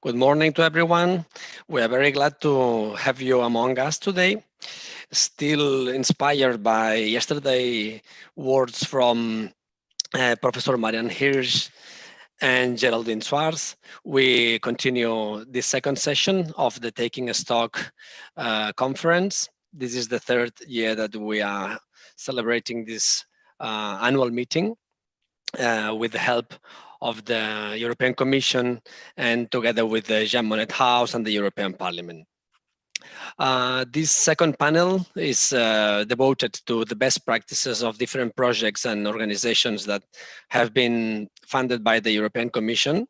Good morning to everyone. We are very glad to have you among us today. Still inspired by yesterday words from Professor Marian Hirsch and Geraldine Schwartz, we continue the second session of the Taking a Stock conference. This is the third year that we are celebrating this annual meeting with the help of the European Commission and together with the Jean Monnet House and the European Parliament. This second panel is devoted to the best practices of different projects and organizations that have been funded by the European Commission.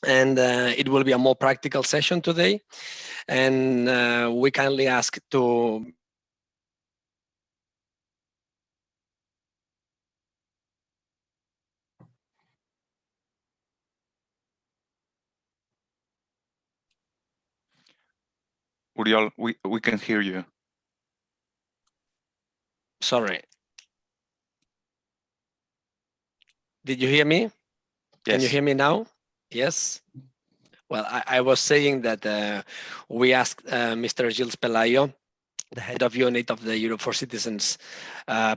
And it will be a more practical session today. And we kindly ask to Uriel, we can hear you. Sorry. Did you hear me? Yes. Can you hear me now? Yes. Well, I was saying that we asked Mr. Gilles Pelayo, the head of UNED of the Europe for Citizens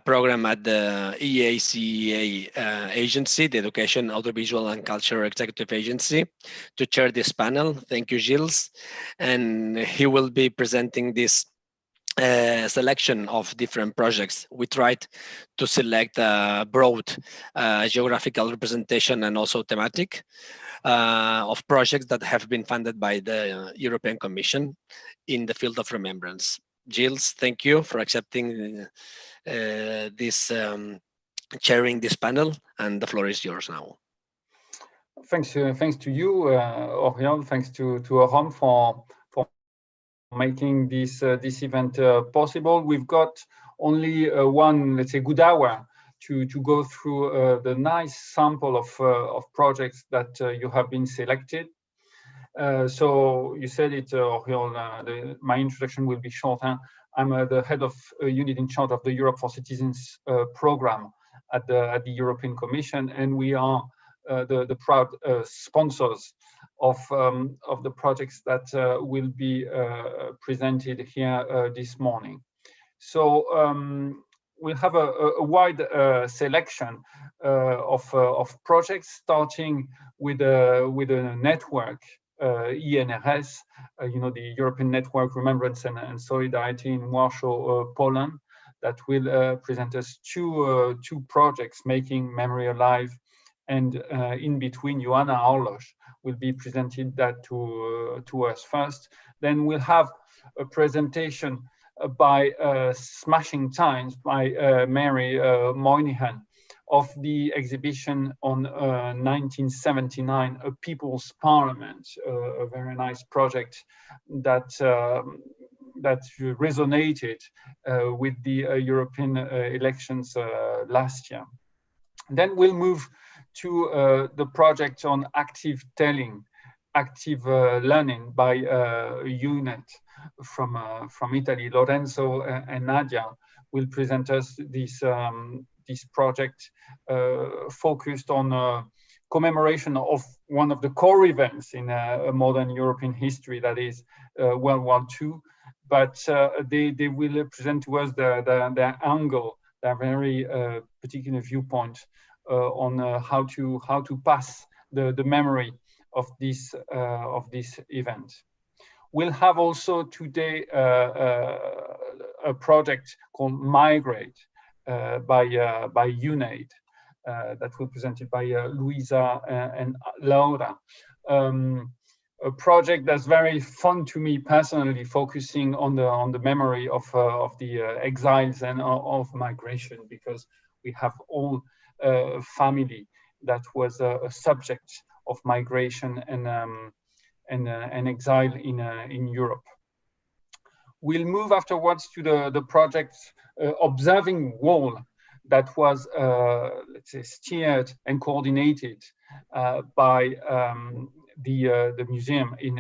program at the EACEA agency, the Education, Audiovisual and Culture Executive Agency, to chair this panel. Thank you, Gilles. And he will be presenting this selection of different projects. We tried to select a broad geographical representation and also thematic of projects that have been funded by the European Commission in the field of remembrance. Gilles, thank you for accepting this chairing this panel, and the floor is yours now. Thanks to you, Oriol. Thanks to EUROM for making this event possible. We've got only one, let's say, good hour to go through the nice sample of projects that you have been selected. So you said it, Oriol, my introduction will be short. I'm the head of a unit in charge of the Europe for Citizens program at the European Commission, and we are the proud sponsors of the projects that will be presented here this morning. So we'll have a wide selection of projects, starting with a network, ENRS, the European Network Remembrance and Solidarity in Warsaw, Poland, that will present us two projects making memory alive. And Inbetween, Joanna Arlosch will be presented that to us first. Then we'll have a presentation by Smashing Times by Mary Moynihan of the exhibition on 1979, A People's Parliament, a very nice project that resonated with the European elections last year. Then we'll move to the project on active telling, active learning by UNED from Italy. Lorenzo and Nadia will present us this project focused on commemoration of one of the core events in modern European history, that is World War II. But they will present to us their angle, their very particular viewpoint on how to pass the memory of this event. We'll have also today a project called Migraid by UNED that will be presented by Luisa and Laura. A project that's very fun to me personally, focusing on the memory of the exiles and of migration, because we have all family that was a subject of migration and exile in Europe. We'll move afterwards to the project Observing Wall, that was let's say steered and coordinated by the museum in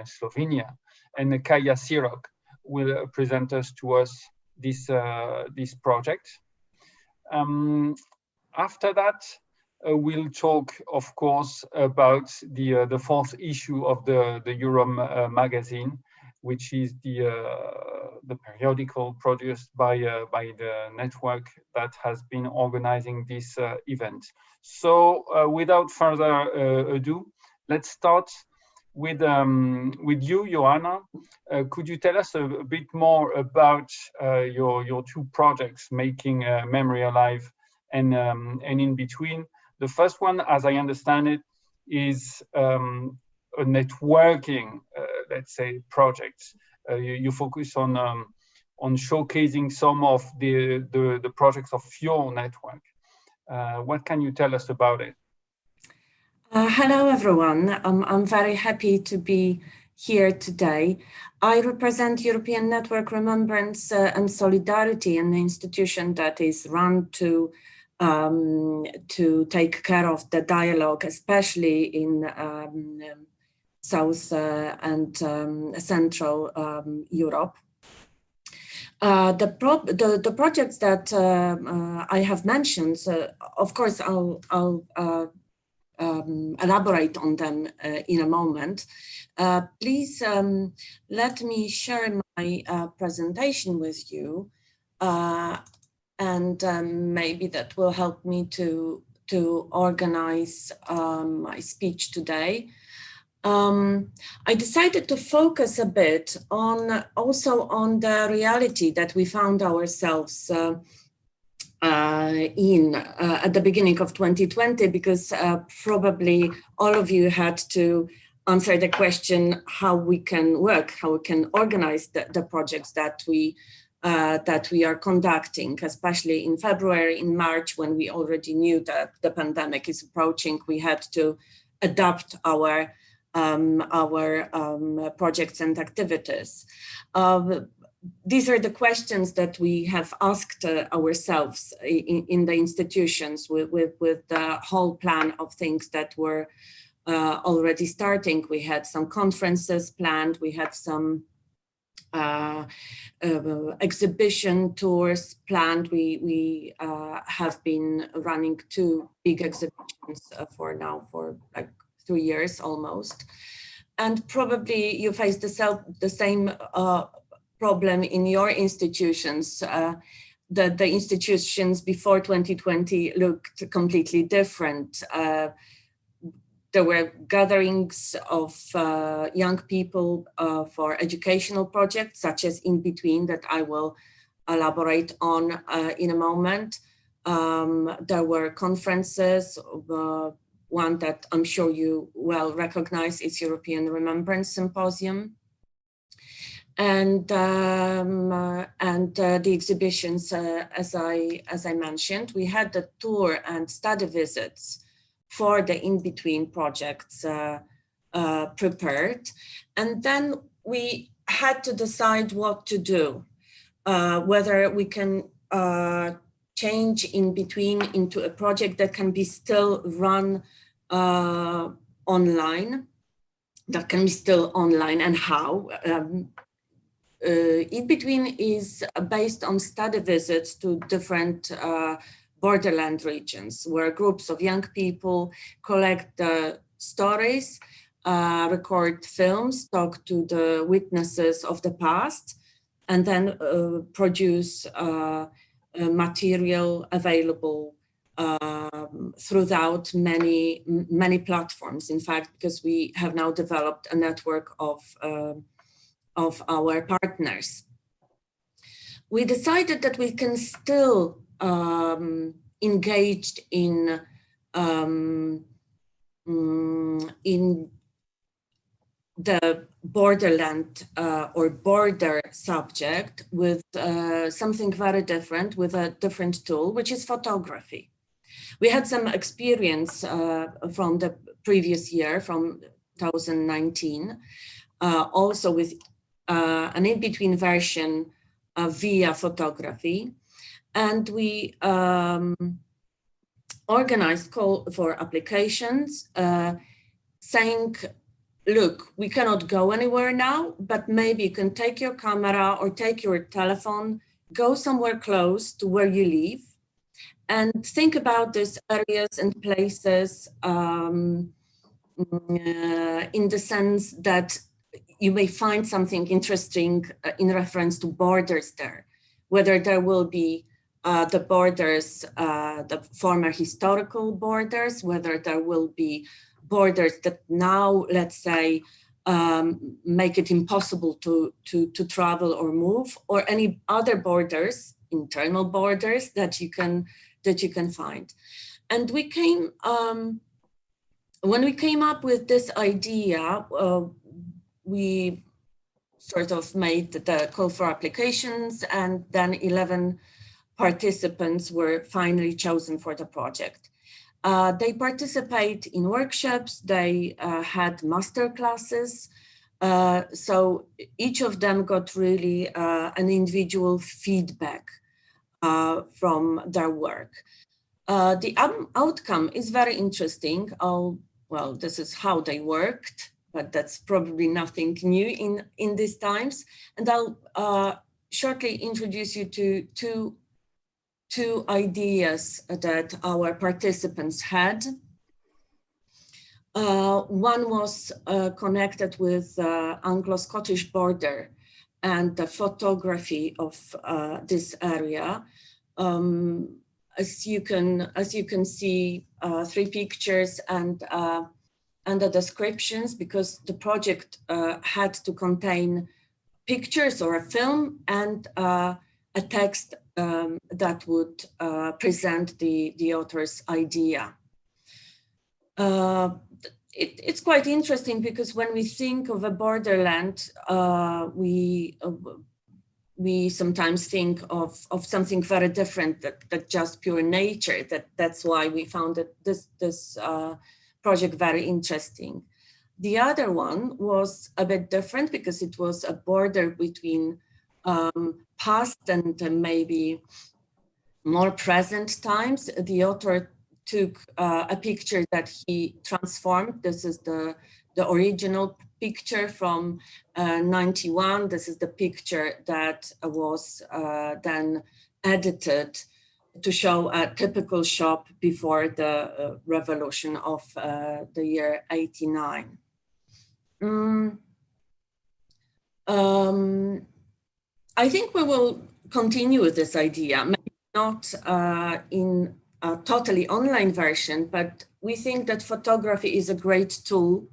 Slovenia, and Kaja Sirok will present to us this project. After that, we'll talk, of course, about the fourth issue of the EUROM magazine, which is the periodical produced by the network that has been organizing this event. So without further ado, let's start with you, Joanna. Could you tell us a bit more about your two projects, Making Memory Alive and Inbetween? The first one, as I understand it, is a networking, let's say, project. You focus on showcasing some of the projects of your network. What can you tell us about it? Hello, everyone. I'm very happy to be here today. I represent European Network Remembrance and Solidarity, an institution that is run to take care of the dialogue, especially in South and Central Europe. The projects that I have mentioned, of course, I'll elaborate on them in a moment. Please let me share my presentation with you, and maybe that will help me to organize my speech today. I decided to focus a bit on also on the reality that we found ourselves in at the beginning of 2020, because probably all of you had to answer the question how we can work, how we can organize the projects that we are conducting, especially in February, in March, when we already knew that the pandemic is approaching. We had to adapt our projects and activities. These are the questions that we have asked ourselves in the institutions with the whole plan of things that were already starting. We had some conferences planned, we had some exhibition tours planned. We have been running 2 big exhibitions for like 2 years almost. And probably you face the same problem in your institutions. The institutions before 2020 looked completely different. There were gatherings of young people for educational projects, such as Inbetween, that I will elaborate on in a moment. There were conferences. One that I'm sure you well recognize is European Remembrance Symposium. And the exhibitions, as I mentioned, we had the tour and study visits for the Inbetween projects prepared. And then we had to decide what to do, whether we can change Inbetween into a project that can be still run online, and how. Inbetween is based on study visits to different borderland regions, where groups of young people collect the stories, record films, talk to the witnesses of the past, and then produce material available throughout many platforms. In fact, because we have now developed a network of our partners. We decided that we can still engage in the borderland or border subject with something very different, with a different tool, which is photography. We had some experience from the previous year, from 2019, also with an Inbetween version via photography. And we organized call for applications saying, look, we cannot go anywhere now, but maybe you can take your camera or take your telephone, go somewhere close to where you live, and think about these areas and places in the sense that you may find something interesting in reference to borders there, whether there will be the borders, the former historical borders, whether there will be borders that now, let's say, make it impossible to travel or move, or any other borders, internal borders that you can find. And we came when we came up with this idea, we sort of made the call for applications, and then 11 participants were finally chosen for the project. They participate in workshops, they had master classes, so each of them got really an individual feedback from their work. The outcome is very interesting. Well, this is how they worked, but that's probably nothing new in these times. And I'll shortly introduce you to two ideas that our participants had. One was connected with Anglo-Scottish border and the photography of this area. As you can see, 3 pictures and the descriptions, because the project had to contain pictures or a film and a text that would present the author's idea. It's quite interesting because when we think of a borderland, we sometimes think of something very different that just pure nature. That's why we found that this project very interesting. The other one was a bit different because it was a border between past and maybe more present times. The author took a picture that he transformed. This is the original picture from 91. This is the picture that was then edited to show a typical shop before the revolution of the year 89. I think we will continue with this idea, maybe not in a totally online version, but we think that photography is a great tool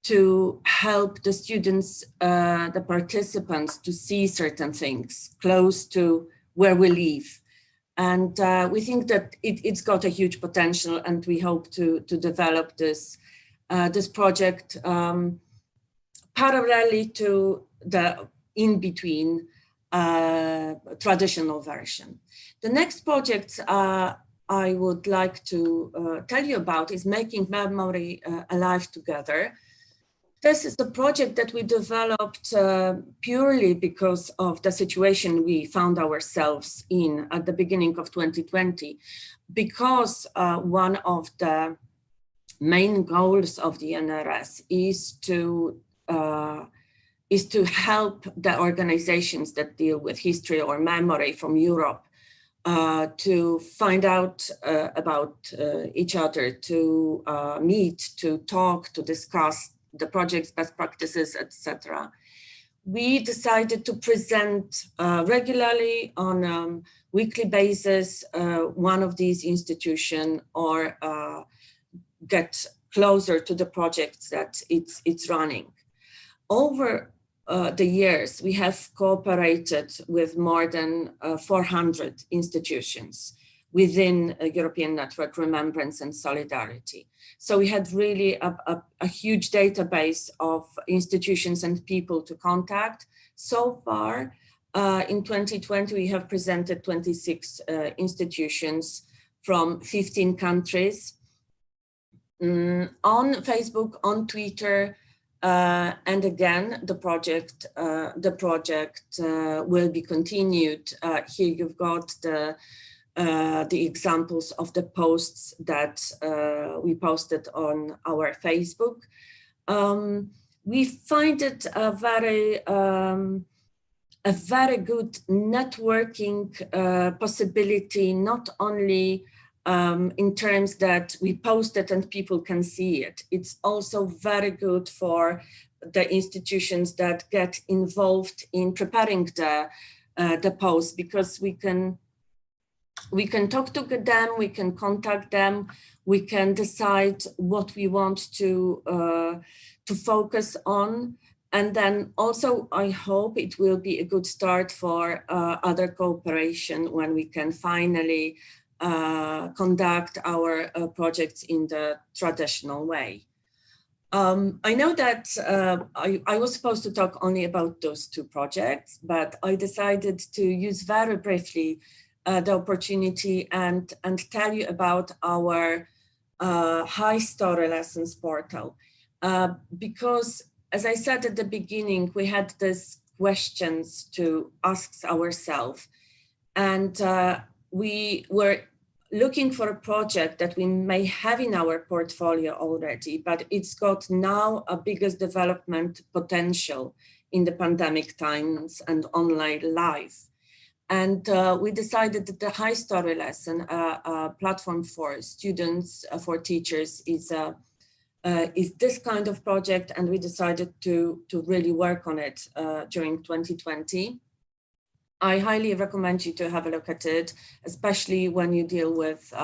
to help the students, the participants, to see certain things close to where we live. And we think that it's got a huge potential, and we hope to develop this project parallelly to the Inbetween traditional version. The next project I would like to tell you about is Making Memory Alive Together. This is the project that we developed purely because of the situation we found ourselves in at the beginning of 2020, because one of the main goals of the ENRS is to help the organizations that deal with history or memory from Europe to find out about each other, to meet, to talk, to discuss the project's best practices, etc. We decided to present regularly on a weekly basis one of these institutions, or get closer to the projects that it's running. Over the years, we have cooperated with more than 400 institutions within a European network, Remembrance and Solidarity. So we had really a huge database of institutions and people to contact. So far, in 2020, we have presented 26 institutions from 15 countries on Facebook, on Twitter, and again, the project will be continued. Here you've got the examples of the posts that we posted on our Facebook. We find it a a very good networking possibility, not only in terms that we post it and people can see it. It's also very good for the institutions that get involved in preparing the post, because we can talk to them, we can contact them, we can decide what we want to focus on. And then also, I hope it will be a good start for other cooperation when we can finally conduct our projects in the traditional way. I know that I was supposed to talk only about those two projects, but I decided to use very briefly the opportunity and tell you about our High Story Lessons portal. Because, as I said at the beginning, we had these questions to ask ourselves, and we were looking for a project that we may have in our portfolio already, but it's got now a biggest development potential in the pandemic times and online life. And we decided that the High Story Lesson, a platform for students, for teachers, is this kind of project, and we decided to really work on it during 2020. I highly recommend you to have a look at it, especially when you deal with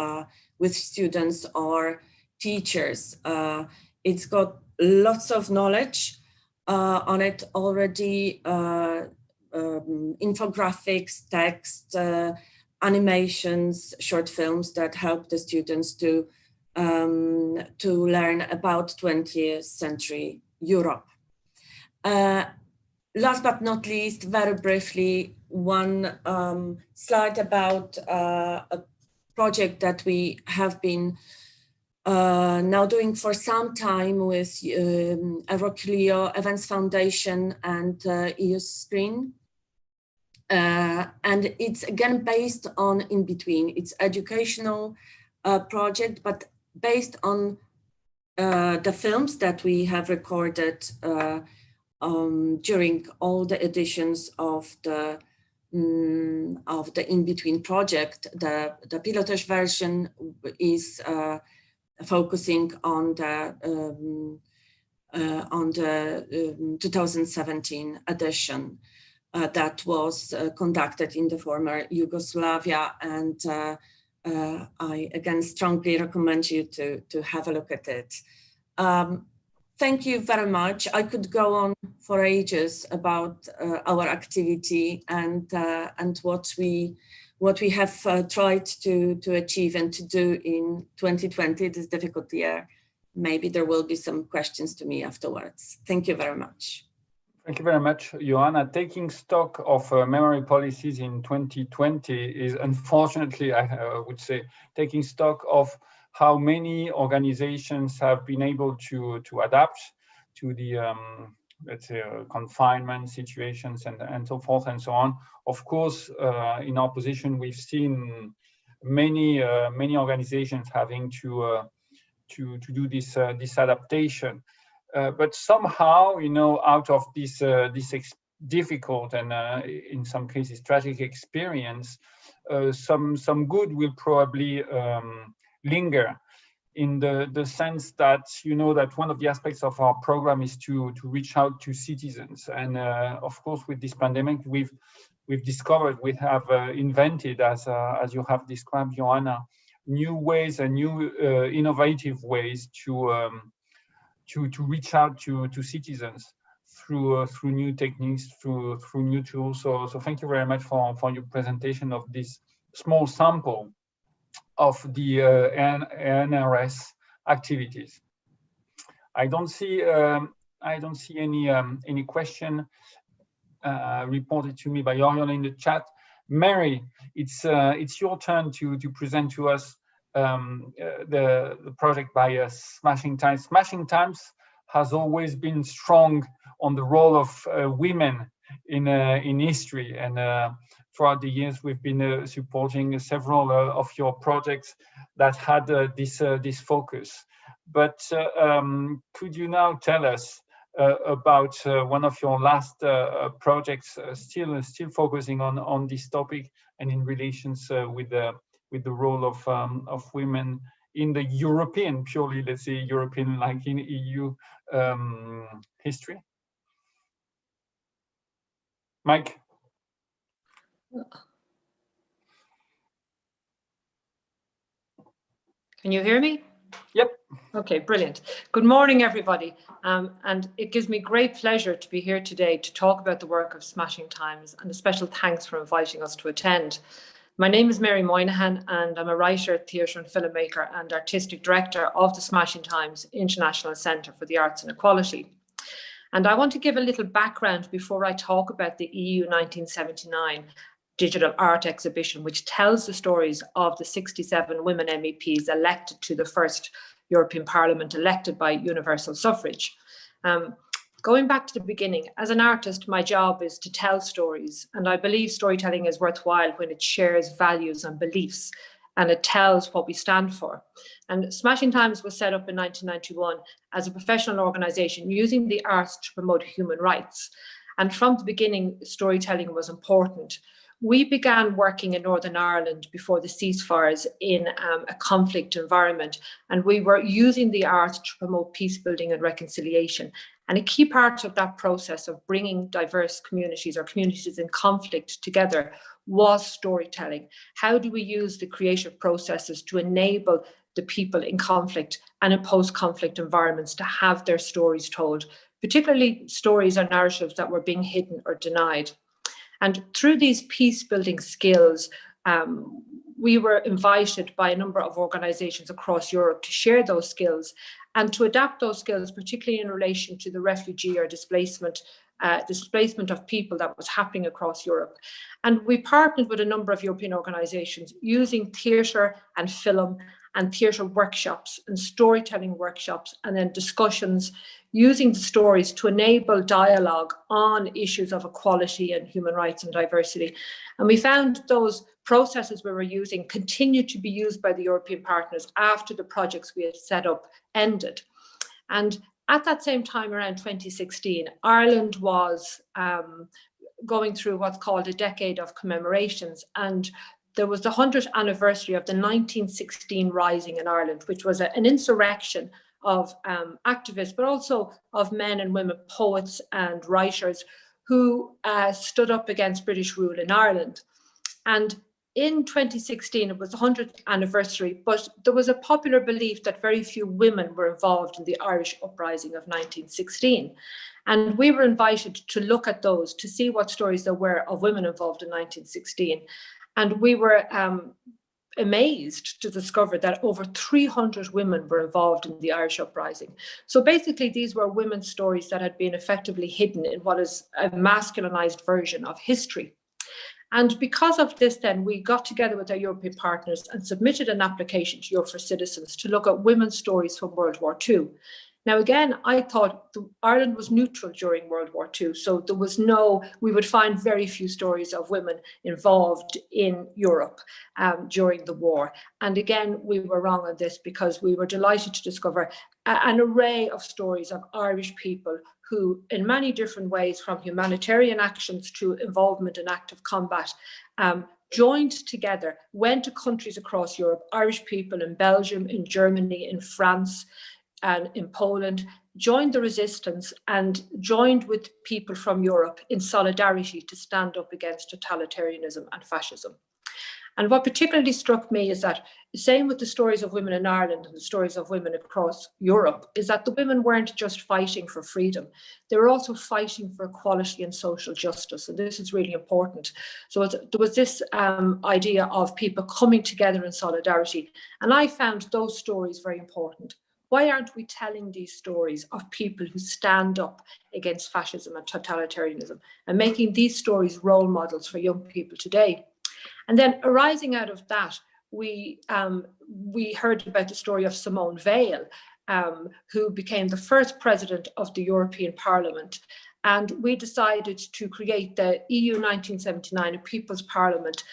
students or teachers. It's got lots of knowledge on it already, infographics, text, animations, short films that help the students to learn about 20th century Europe. Last but not least, very briefly, one slide about a project that we have been now doing for some time with Euroclio, Events Foundation, and EU Screen. And it's again based on Inbetween. It's educational project, but based on the films that we have recorded during all the editions of the Inbetween project. The pilotage version is focusing on the 2017 edition that was conducted in the former Yugoslavia, and I again strongly recommend you to have a look at it. Thank you very much. I could go on for ages about our activity and what we have tried to achieve and to do in 2020, this difficult year. Maybe there will be some questions to me afterwards. Thank you very much. Thank you very much, Joanna. Taking stock of memory policies in 2020 is, unfortunately, I would say, taking stock of how many organizations have been able to adapt to the, let's say, confinement situations and so forth and so on. Of course, in our position, we've seen many organizations having to do this adaptation. But somehow, you know, out of this difficult and in some cases tragic experience, some good will probably linger, in the sense that, you know, that one of the aspects of our program is to reach out to citizens. And of course, with this pandemic, we've discovered, we have invented, as you have described, Joanna, new ways and new innovative ways to reach out to citizens through new techniques, through new tools. So thank you very much for your presentation of this small sample of the ENRS activities. I don't see any question reported to me by Oriol in the chat. Mary, it's your turn to present to us the project by Smashing Times. Smashing Times has always been strong on the role of women in history, and throughout the years we've been supporting several of your projects that had this focus. But could you now tell us about one of your last projects, still focusing on this topic and in relations with the role of women in the European, purely, let's say, European, like in EU history. Mike? Can you hear me? Yep. Okay, brilliant. Good morning, everybody. And it gives me great pleasure to be here today to talk about the work of Smashing Times, and a special thanks for inviting us to attend. My name is Mary Moynihan, and I'm a writer, theatre and filmmaker and artistic director of the Smashing Times International Centre for the Arts and Equality. And I want to give a little background before I talk about the EU 1979 digital art exhibition, which tells the stories of the 67 women MEPs elected to the first European Parliament, elected by universal suffrage. Going back to the beginning, as an artist, my job is to tell stories, and I believe storytelling is worthwhile when it shares values and beliefs, and it tells what we stand for. And Smashing Times was set up in 1991 as a professional organisation using the arts to promote human rights. And from the beginning, storytelling was important. We began working in Northern Ireland before the ceasefires in a conflict environment, and we were using the arts to promote peace building and reconciliation. And a key part of that process of bringing diverse communities or communities in conflict together was storytelling. How do we use the creative processes to enable the people in conflict and in post-conflict environments to have their stories told, particularly stories or narratives that were being hidden or denied? And through these peace-building skills, we were invited by a number of organisations across Europe to share those skills and to adapt those skills, particularly in relation to the refugee or displacement of people that was happening across Europe. And we partnered with a number of European organisations using theatre and film and theatre workshops and storytelling workshops, and then discussions using the stories to enable dialogue on issues of equality and human rights and diversity. And we found those processes we were using continued to be used by the European partners after the projects we had set up ended. And at that same time, around 2016, Ireland was going through what's called a decade of commemorations, and there was the 100th anniversary of the 1916 Rising in Ireland, which was an insurrection of activists, but also of men and women, poets and writers who stood up against British rule in Ireland. And in 2016, it was the 100th anniversary, but there was a popular belief that very few women were involved in the Irish uprising of 1916. And we were invited to look at those, to see what stories there were of women involved in 1916. And we were amazed to discover that over 300 women were involved in the Irish uprising. So basically, these were women's stories that had been effectively hidden in what is a masculinized version of history. And because of this, then, we got together with our European partners and submitted an application to Europe for Citizens to look at women's stories from World War II. Now, again, I thought Ireland was neutral during World War II, so there was we would find very few stories of women involved in Europe during the war. And again, we were wrong on this, because we were delighted to discover an array of stories of Irish people who, in many different ways, from humanitarian actions to involvement in active combat, joined together, went to countries across Europe, Irish people in Belgium, in Germany, in France, and in Poland, joined the resistance and joined with people from Europe in solidarity to stand up against totalitarianism and fascism. And what particularly struck me is that, same with the stories of women in Ireland and the stories of women across Europe, is that the women weren't just fighting for freedom, they were also fighting for equality and social justice. And this is really important. So there was this idea of people coming together in solidarity. And I found those stories very important. Why aren't we telling these stories of people who stand up against fascism and totalitarianism, and making these stories role models for young people today? And then, arising out of that, we heard about the story of Simone Veil, who became the first president of the European Parliament. And we decided to create the EU 1979, a People's Parliament,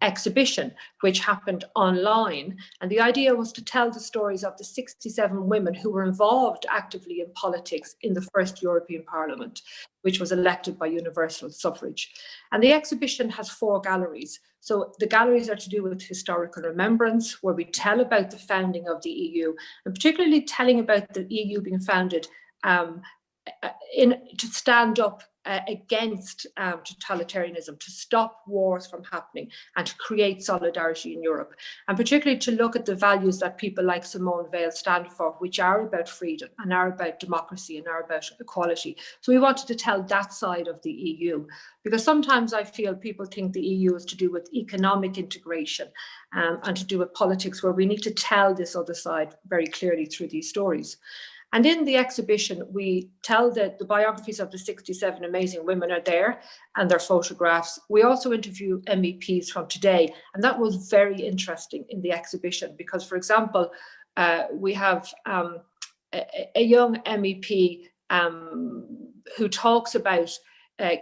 exhibition, which happened online. And the idea was to tell the stories of the 67 women who were involved actively in politics in the first European Parliament, which was elected by universal suffrage. And the exhibition has 4 galleries. So the galleries are to do with historical remembrance, where we tell about the founding of the EU, and particularly telling about the EU being founded to stand up against totalitarianism, to stop wars from happening, and to create solidarity in Europe, and particularly to look at the values that people like Simone Veil stand for, which are about freedom and are about democracy and are about equality. So we wanted to tell that side of the EU, because sometimes I feel people think the EU is to do with economic integration and to do with politics, where we need to tell this other side very clearly through these stories. And in the exhibition, we tell the biographies of the 67 amazing women are there, and their photographs. We also interview MEPs from today, and that was very interesting in the exhibition because, for example, we have a young MEP who talks about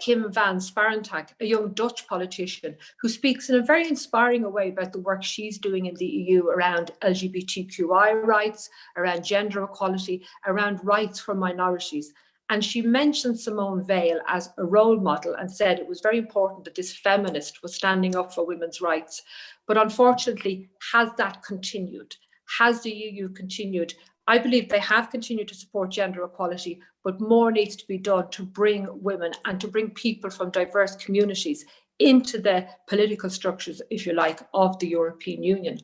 Kim van Sparentak, a young Dutch politician who speaks in a very inspiring way about the work she's doing in the EU around LGBTQI rights, around gender equality, around rights for minorities. And she mentioned Simone Veil as a role model and said it was very important that this feminist was standing up for women's rights. But unfortunately, has that continued? Has the EU continued? I believe they have continued to support gender equality, but more needs to be done to bring women and to bring people from diverse communities into the political structures, if you like, of the European Union.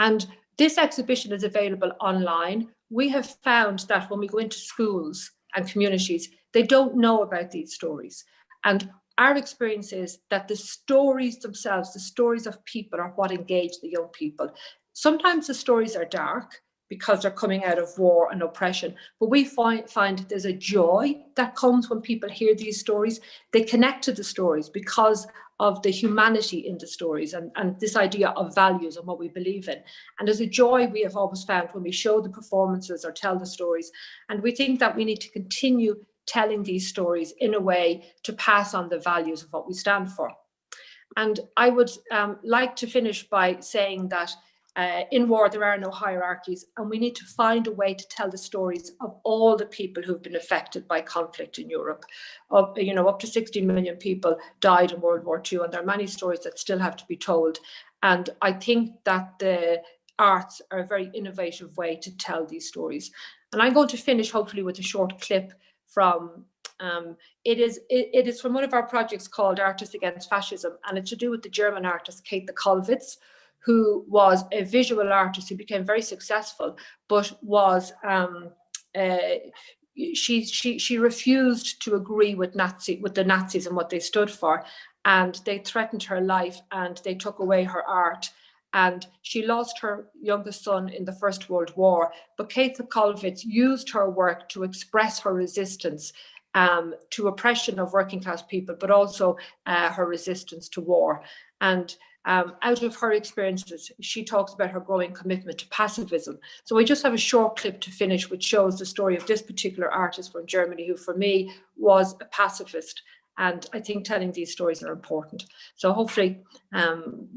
And this exhibition is available online. We have found that when we go into schools and communities, they don't know about these stories. And our experience is that the stories themselves, the stories of people, are what engage the young people. Sometimes the stories are dark, because they're coming out of war and oppression. But we find there's a joy that comes when people hear these stories. They connect to the stories because of the humanity in the stories and this idea of values and what we believe in. And there's a joy we have always found when we show the performances or tell the stories. And we think that we need to continue telling these stories in a way to pass on the values of what we stand for. And I would like to finish by saying that in war, there are no hierarchies, and we need to find a way to tell the stories of all the people who've been affected by conflict in Europe. Up to 16 million people died in World War II, and there are many stories that still have to be told. And I think that the arts are a very innovative way to tell these stories. And I'm going to finish hopefully with a short clip from it is from one of our projects called Artists Against Fascism, and it's to do with the German artist Kate the Kolwitz, who was a visual artist who became very successful, but was she refused to agree with the Nazis and what they stood for, and they threatened her life and they took away her art. And she lost her youngest son in the First World War. But Kate the Kolwitz used her work to express her resistance to oppression of working class people, but also her resistance to war. And out of her experiences, she talks about her growing commitment to pacifism. So I just have a short clip to finish, which shows the story of this particular artist from Germany, who for me was a pacifist. And I think telling these stories are important. So hopefully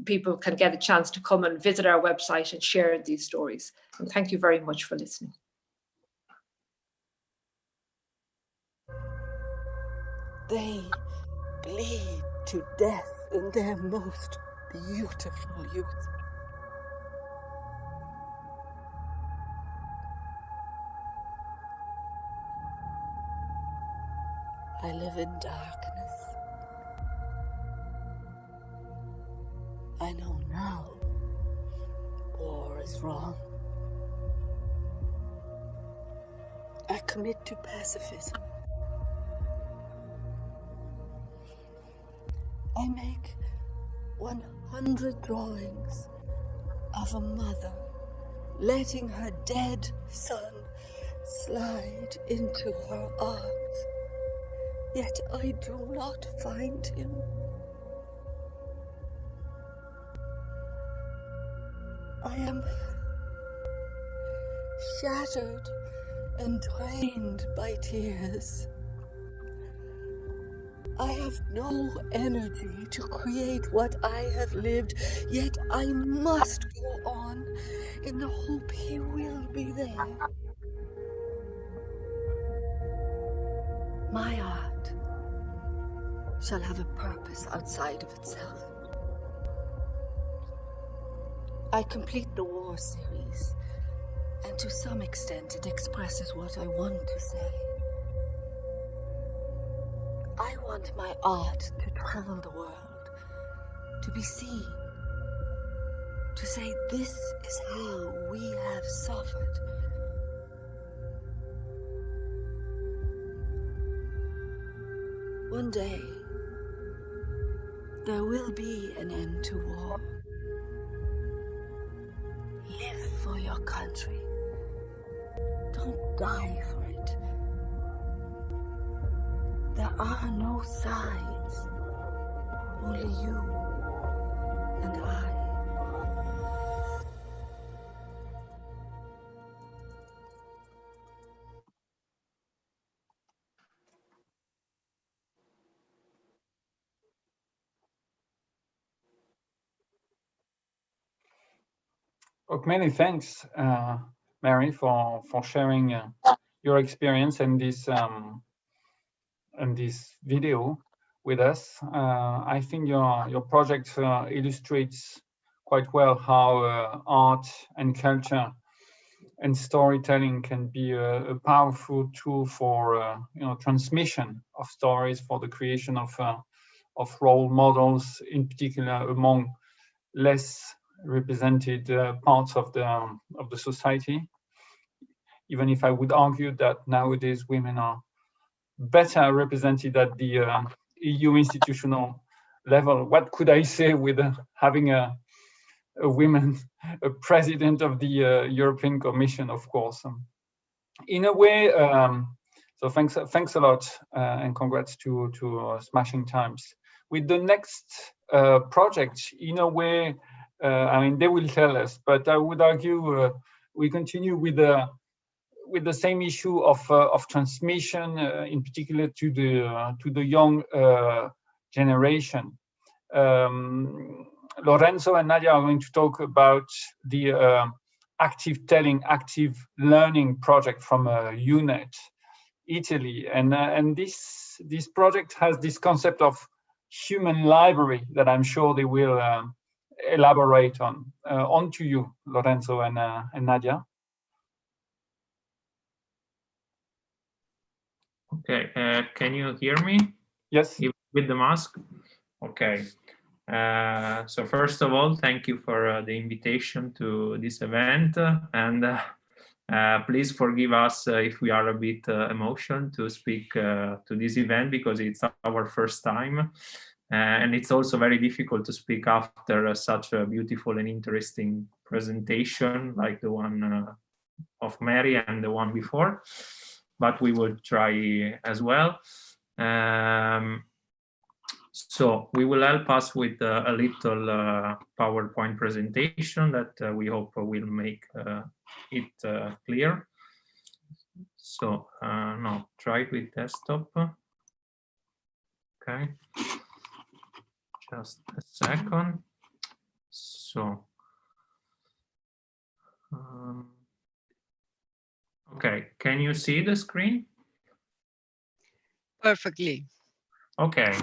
people can get a chance to come and visit our website and share these stories. And thank you very much for listening. They bleed to death in their most beautiful youth. I live in darkness. I know now war is wrong. I commit to pacifism. I make 100 drawings of a mother letting her dead son slide into her arms. Yet I do not find him. I am shattered and drained by tears. I have no energy to create what I have lived, yet I must go on in the hope he will be there. My art shall have a purpose outside of itself. I complete the war series, and to some extent it expresses what I want to say. I want my art to travel the world, to be seen, to say this is how we have suffered. One day, there will be an end to war. Live for your country. Don't die for it. There are no sides, only you and I. Okay, many thanks, Mary, for sharing your experience and this video with us. I think your project illustrates quite well how art and culture and storytelling can be a powerful tool for transmission of stories, for the creation of role models, in particular among less represented parts of the society. Even if I would argue that nowadays women are better represented at the EU institutional level. What could I say with having a woman, a president of the European Commission, of course. In a way, so thanks a lot, and congrats to Smashing Times. With the next project, in a way, I mean, they will tell us, but I would argue we continue with the same issue of transmission, in particular to the young generation. Lorenzo and Nadia are going to talk about the active telling, active learning project from UNED, Italy, and this project has this concept of human library that I'm sure they will elaborate on. On to you, Lorenzo and Nadia. Okay, can you hear me? Yes. With the mask? Okay. So first of all, thank you for the invitation to this event, and please forgive us if we are a bit emotional to speak to this event, because it's our first time, and it's also very difficult to speak after such a beautiful and interesting presentation like the one of Mary and the one before, but we will try as well. So we will help us with a little PowerPoint presentation that we hope will make it clear. So no, try with desktop. Okay, just a second. So okay, can you see the screen? Perfectly. Okay.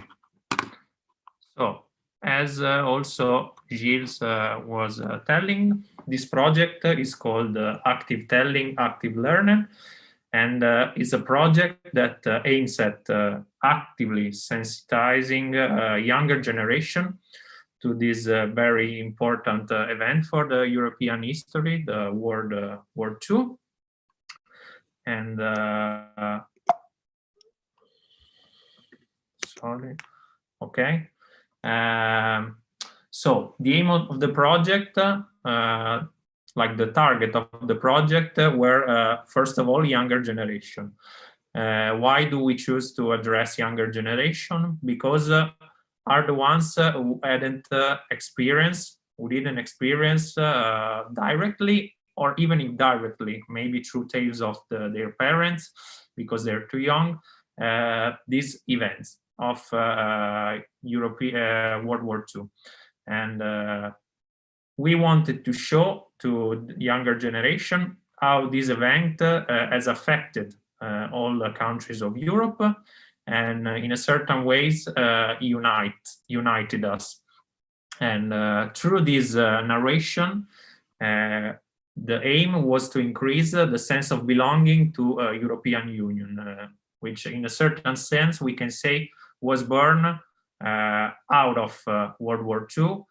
So, as also Gilles was telling, this project is called Active Telling, Active Learning, and is a project that aims at actively sensitizing younger generation to this very important event for the European history, the World War II. And sorry, okay. So the aim of the project, like the target of the project, were first of all younger generation. Why do we choose to address younger generation? Because are the ones who hadn't experienced, who didn't experience directly or even indirectly, maybe through tales of their parents, because they're too young, these events. of European World War II. And we wanted to show to the younger generation how this event has affected all the countries of Europe, and in a certain ways united us. And through this narration, the aim was to increase the sense of belonging to European Union, which in a certain sense we can say was born out of World War II,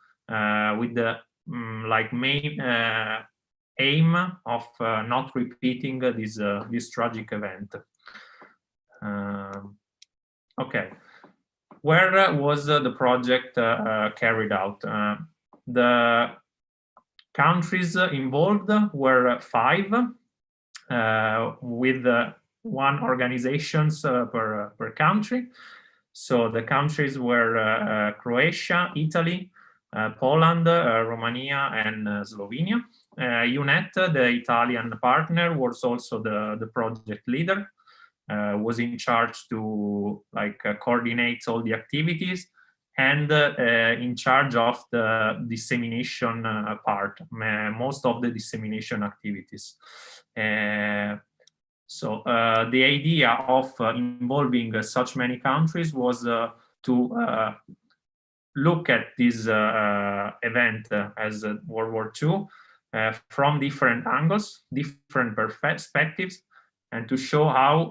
with the main aim of not repeating this tragic event. Okay, where was the project carried out? The countries involved were 5, with 1 organizations per country. So the countries were Croatia, Italy, Poland, Romania, and Slovenia. UNED, the Italian partner, was also the project leader, was in charge to coordinate all the activities, and in charge of the dissemination part, most of the dissemination activities. So the idea of involving such many countries was to look at this event as World War II from different angles, different perspectives, and to show how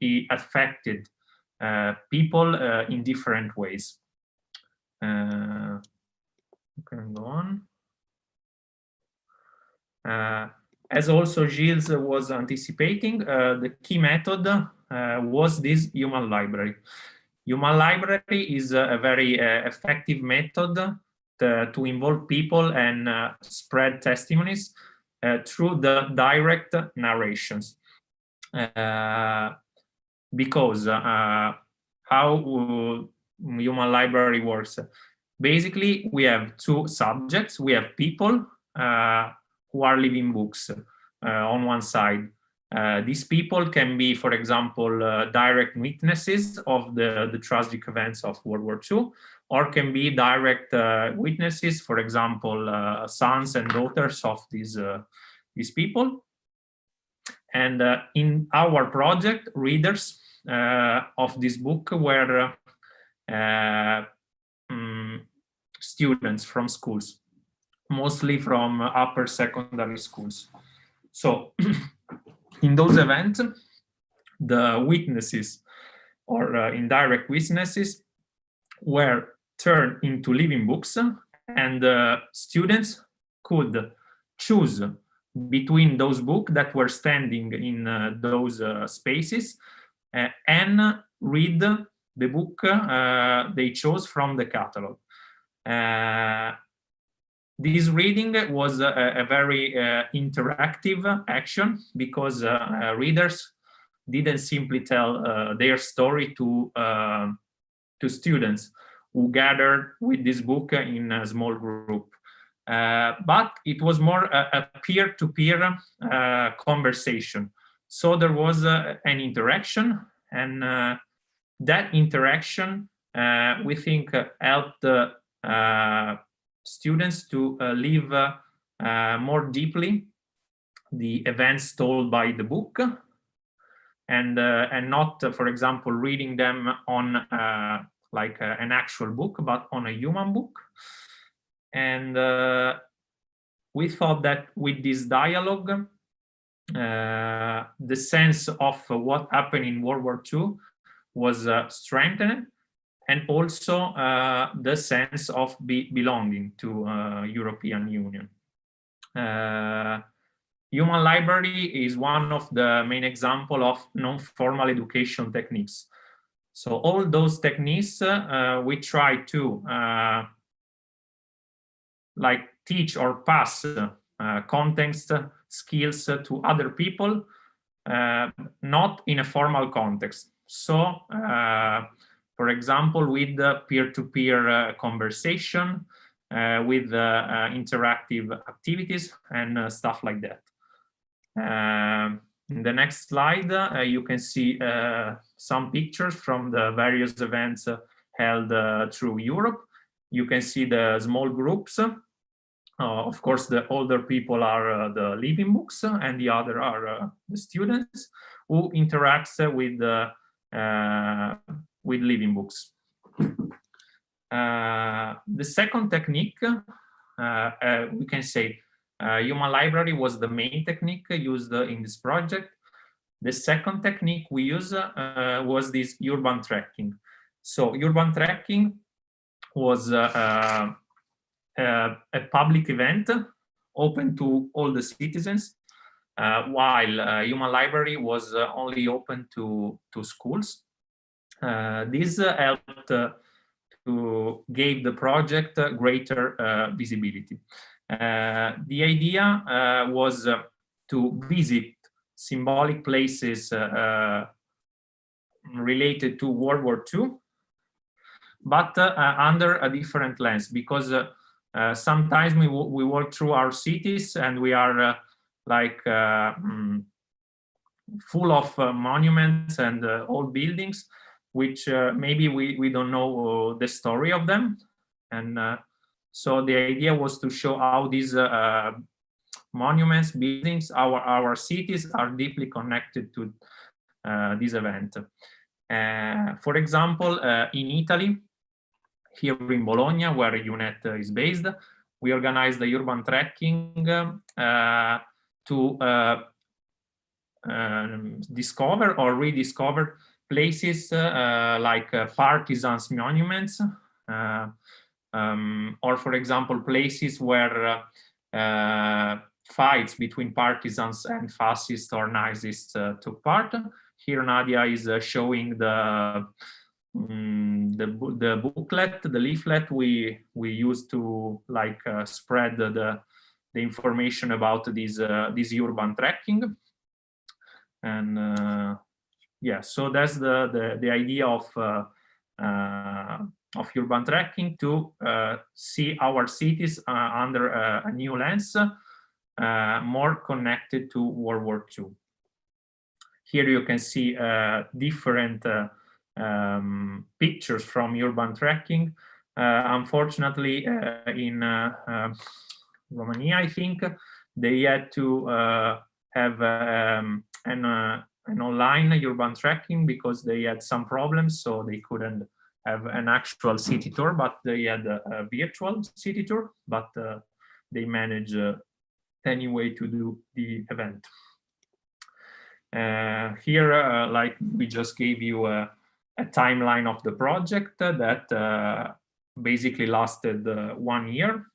it affected people in different ways. Can go on. As also Gilles was anticipating, the key method was this human library. Human library is a very effective method to involve people and spread testimonies through the direct narrations. Because how human library works. Basically, we have 2 subjects. We have people who are living books on one side. These people can be, for example, direct witnesses of the tragic events of World War II, or can be direct witnesses, for example, sons and daughters of these people. And in our project, readers of this book were students from schools, mostly from upper secondary schools. So in those events, the witnesses or indirect witnesses were turned into living books, and students could choose between those books that were standing in those spaces and read the book they chose from the catalog. This reading was a very interactive action, because readers didn't simply tell their story to students who gathered with this book in a small group. But it was more a peer-to-peer conversation. So there was an interaction, and that interaction, we think, helped students to live more deeply the events told by the book, and not, for example, reading them on like an actual book, but on a human book. And we thought that with this dialogue, the sense of what happened in World War II was strengthened, and also the sense of belonging to European Union. Human library is one of the main examples of non-formal education techniques. So all those techniques we try to like teach or pass context, skills to other people, not in a formal context. So, for example, with peer-to-peer conversation, with interactive activities and stuff like that. In the next slide, you can see some pictures from the various events held through Europe. You can see the small groups. Of course, the older people are the living books, and the other are the students who interacts with living books. The second technique, we can say, human library was the main technique used in this project. The second technique we used was this urban tracking. So urban tracking was a public event open to all the citizens, while human library was only open to schools. This helped to give the project greater visibility. The idea was to visit symbolic places related to World War II, but under a different lens, because sometimes we walk through our cities and we are full of monuments and old buildings, which maybe we don't know the story of them. And so the idea was to show how these monuments, buildings, our cities are deeply connected to this event. For example, in Italy, here in Bologna, where UNED is based, we organized the urban tracking to discover or rediscover places like partisans' monuments, or, for example, places where fights between partisans and fascists or Nazists took part. Here Nadia is showing the booklet, the leaflet we used to spread the information about this urban tracking. And yeah, so that's the idea of urban tracking, to see our cities under a new lens, more connected to World War II. Here you can see different pictures from urban tracking. Unfortunately, in Romania, I think, they had to have an online urban tracking because they had some problems, so they couldn't have an actual city tour, but they had a virtual city tour, but they managed anyway to do the event. Here, like we just gave you a timeline of the project that basically lasted 1 year.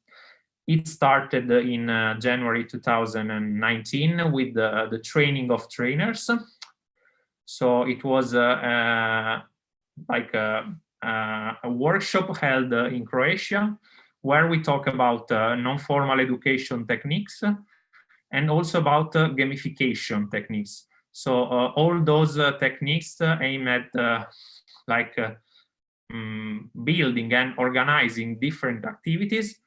It started in January 2019 with the training of trainers. So it was like a workshop held in Croatia, where we talk about non-formal education techniques and also about gamification techniques. So all those techniques aim at building and organizing different activities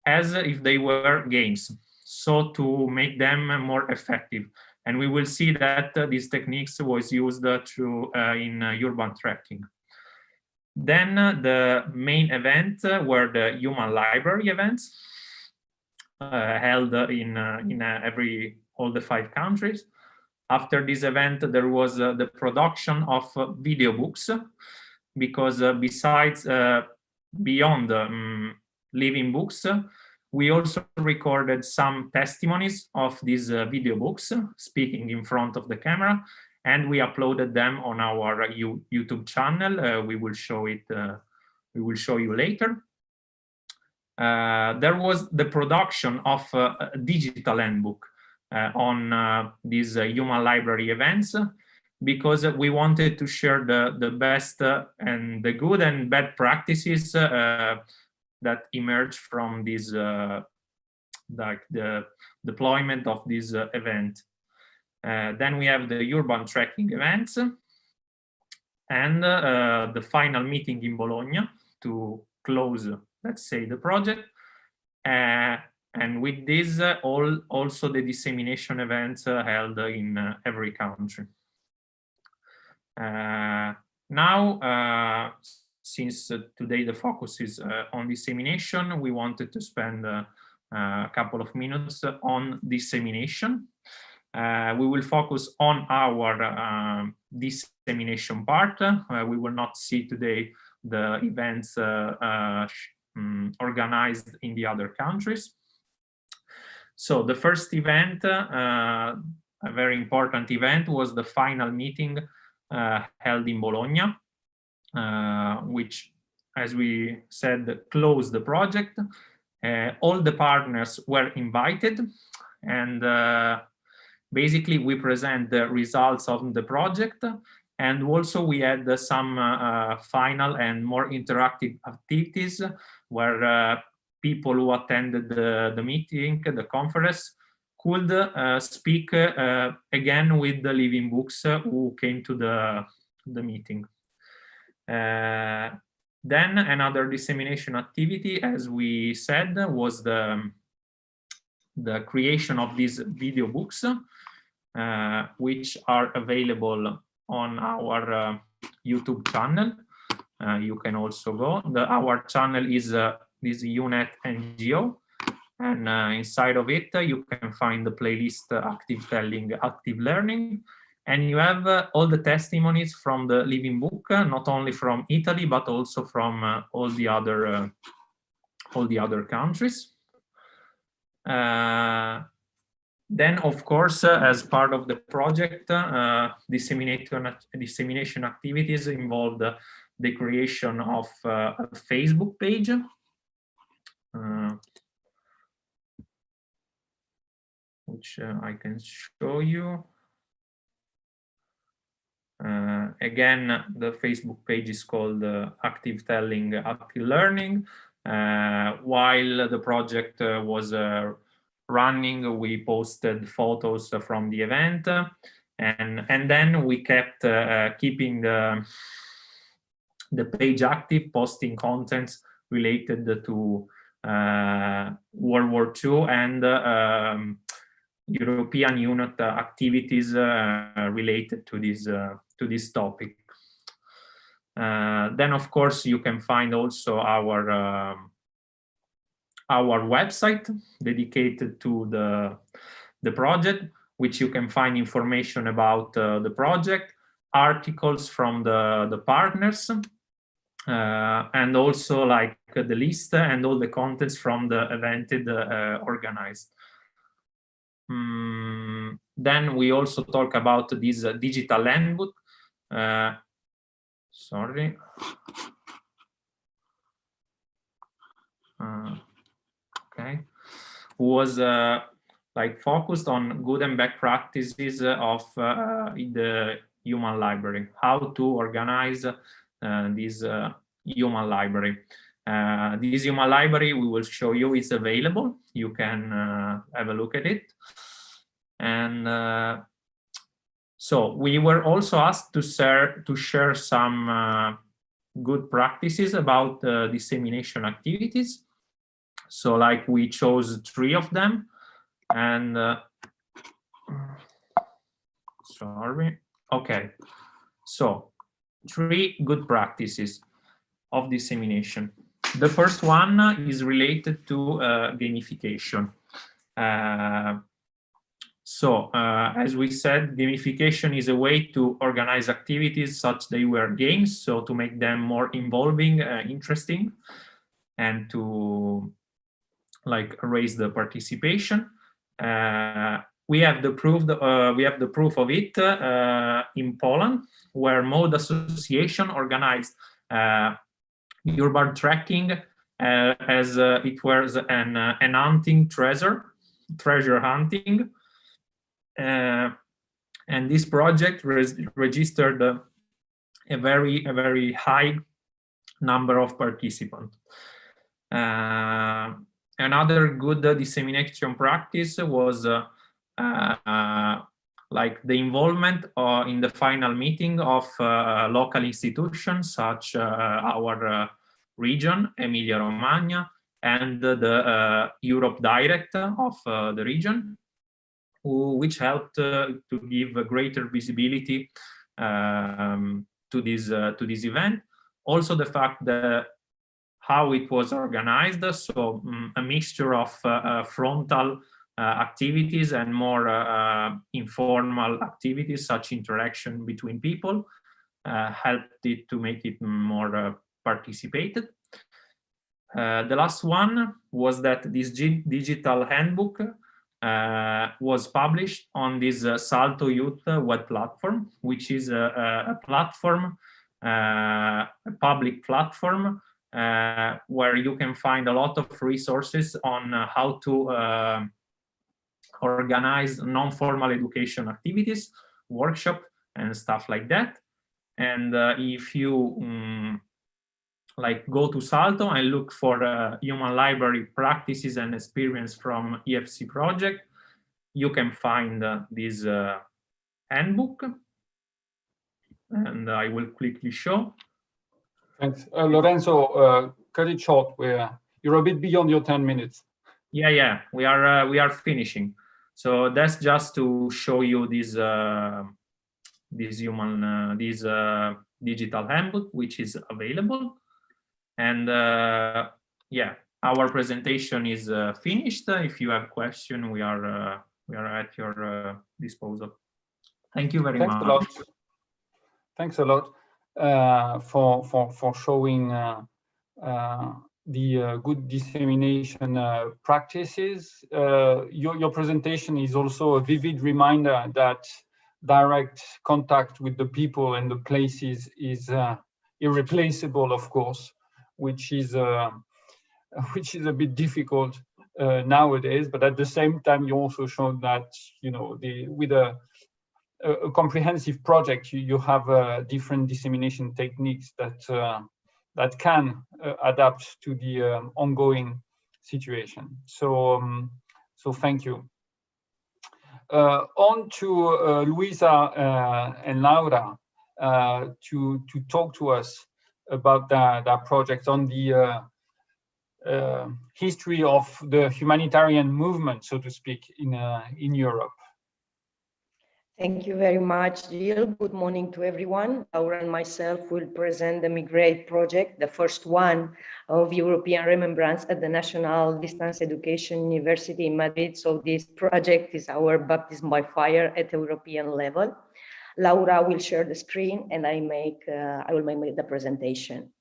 as if they were games, so to make them more effective. And we will see that these techniques was used through in urban tracking. Then the main event were the human library events held in all the 5 countries. After this event, there was the production of video books, because besides beyond living books, we also recorded some testimonies of these video books speaking in front of the camera, and we uploaded them on our YouTube channel. We will show it. We will show you later. There was the production of a digital handbook on these human library events, because we wanted to share the best and the good and bad practices that emerged from this, like the deployment of this event. Then we have the urban tracking events, and the final meeting in Bologna to close, let's say, the project. And and with this, also the dissemination events held in every country. Now, since today the focus is on dissemination, we wanted to spend a couple of minutes on dissemination. We will focus on our dissemination part. We will not see today the events organized in the other countries. So the first event, a very important event, was the final meeting held in Bologna, which, as we said, closed the project. All the partners were invited, and basically we present the results of the project, and also we had some final and more interactive activities where people who attended the meeting, the conference, could speak again with the living books who came to the meeting. Then another dissemination activity, as we said, was the creation of these video books, which are available on our YouTube channel. You can also go. Our channel is this UNED NGO, and inside of it you can find the playlist Active Telling, Active Learning, and you have all the testimonies from the living book, not only from Italy but also from all the other countries. Then, of course, as part of the project, dissemination activities involved the creation of a Facebook page. Which I can show you. Again, the Facebook page is called Active Telling, Active Learning. While the project was running, we posted photos from the event, and then we kept keeping the page active, posting contents related to World War II and European Union activities related to this topic. Then, of course, you can find also our website dedicated to the project, which you can find information about the project, articles from the partners, and also like the list and all the contents from the event organized. Then we also talk about this digital handbook. Sorry. Okay. Was like focused on good and bad practices of the human library, how to organize this human library. This human library we will show you is available. You can have a look at it. And so we were also asked to share some good practices about dissemination activities. So like we chose 3 of them, and sorry. Okay, so 3 good practices of dissemination. The first one is related to gamification. As we said, gamification is a way to organize activities such they were games, so to make them more involving, interesting, and to like raise the participation. We have the proof of it in Poland, where Mode Association organized urban trekking as it was an hunting treasure hunting, and this project registered a very high number of participants. Another good dissemination practice was like the involvement in the final meeting of local institutions such our region, Emilia-Romagna, and the Europe Direct of the region, which helped to give a greater visibility to this event. Also, the fact that how it was organized, so a mixture of frontal activities and more informal activities, such interaction between people, helped it to make it more participated. The last one was that this digital handbook was published on this Salto Youth web platform, which is a platform, a public platform, where you can find a lot of resources on how to organize non-formal education activities, workshop, and stuff like that. And if you like go to Salto and look for human library practices and experience from EFC project, you can find this handbook, and I will quickly show. Thanks. Lorenzo, cut it short. You're a bit beyond your 10 minutes. Yeah, we are finishing. So that's just to show you this digital handbook, which is available. And yeah, our presentation is finished. If you have questions, we are at your disposal. Thank you very much. A lot. Thanks a lot for showing the good dissemination practices. Your presentation is also a vivid reminder that direct contact with the people and the places is irreplaceable, of course, which is a bit difficult nowadays. But at the same time, you also showed that, you know, with a comprehensive project, you have different dissemination techniques that can adapt to the ongoing situation. So thank you. On to Luisa and Laura to talk to us about that project on the history of the humanitarian movement, so to speak, in Europe. Thank you very much, Gilles. Good morning to everyone. Laura and myself will present the Migraid project, the first one of European remembrance at the National Distance Education University in Madrid. So this project is our baptism by fire at European level. Laura will share the screen and I will make the presentation.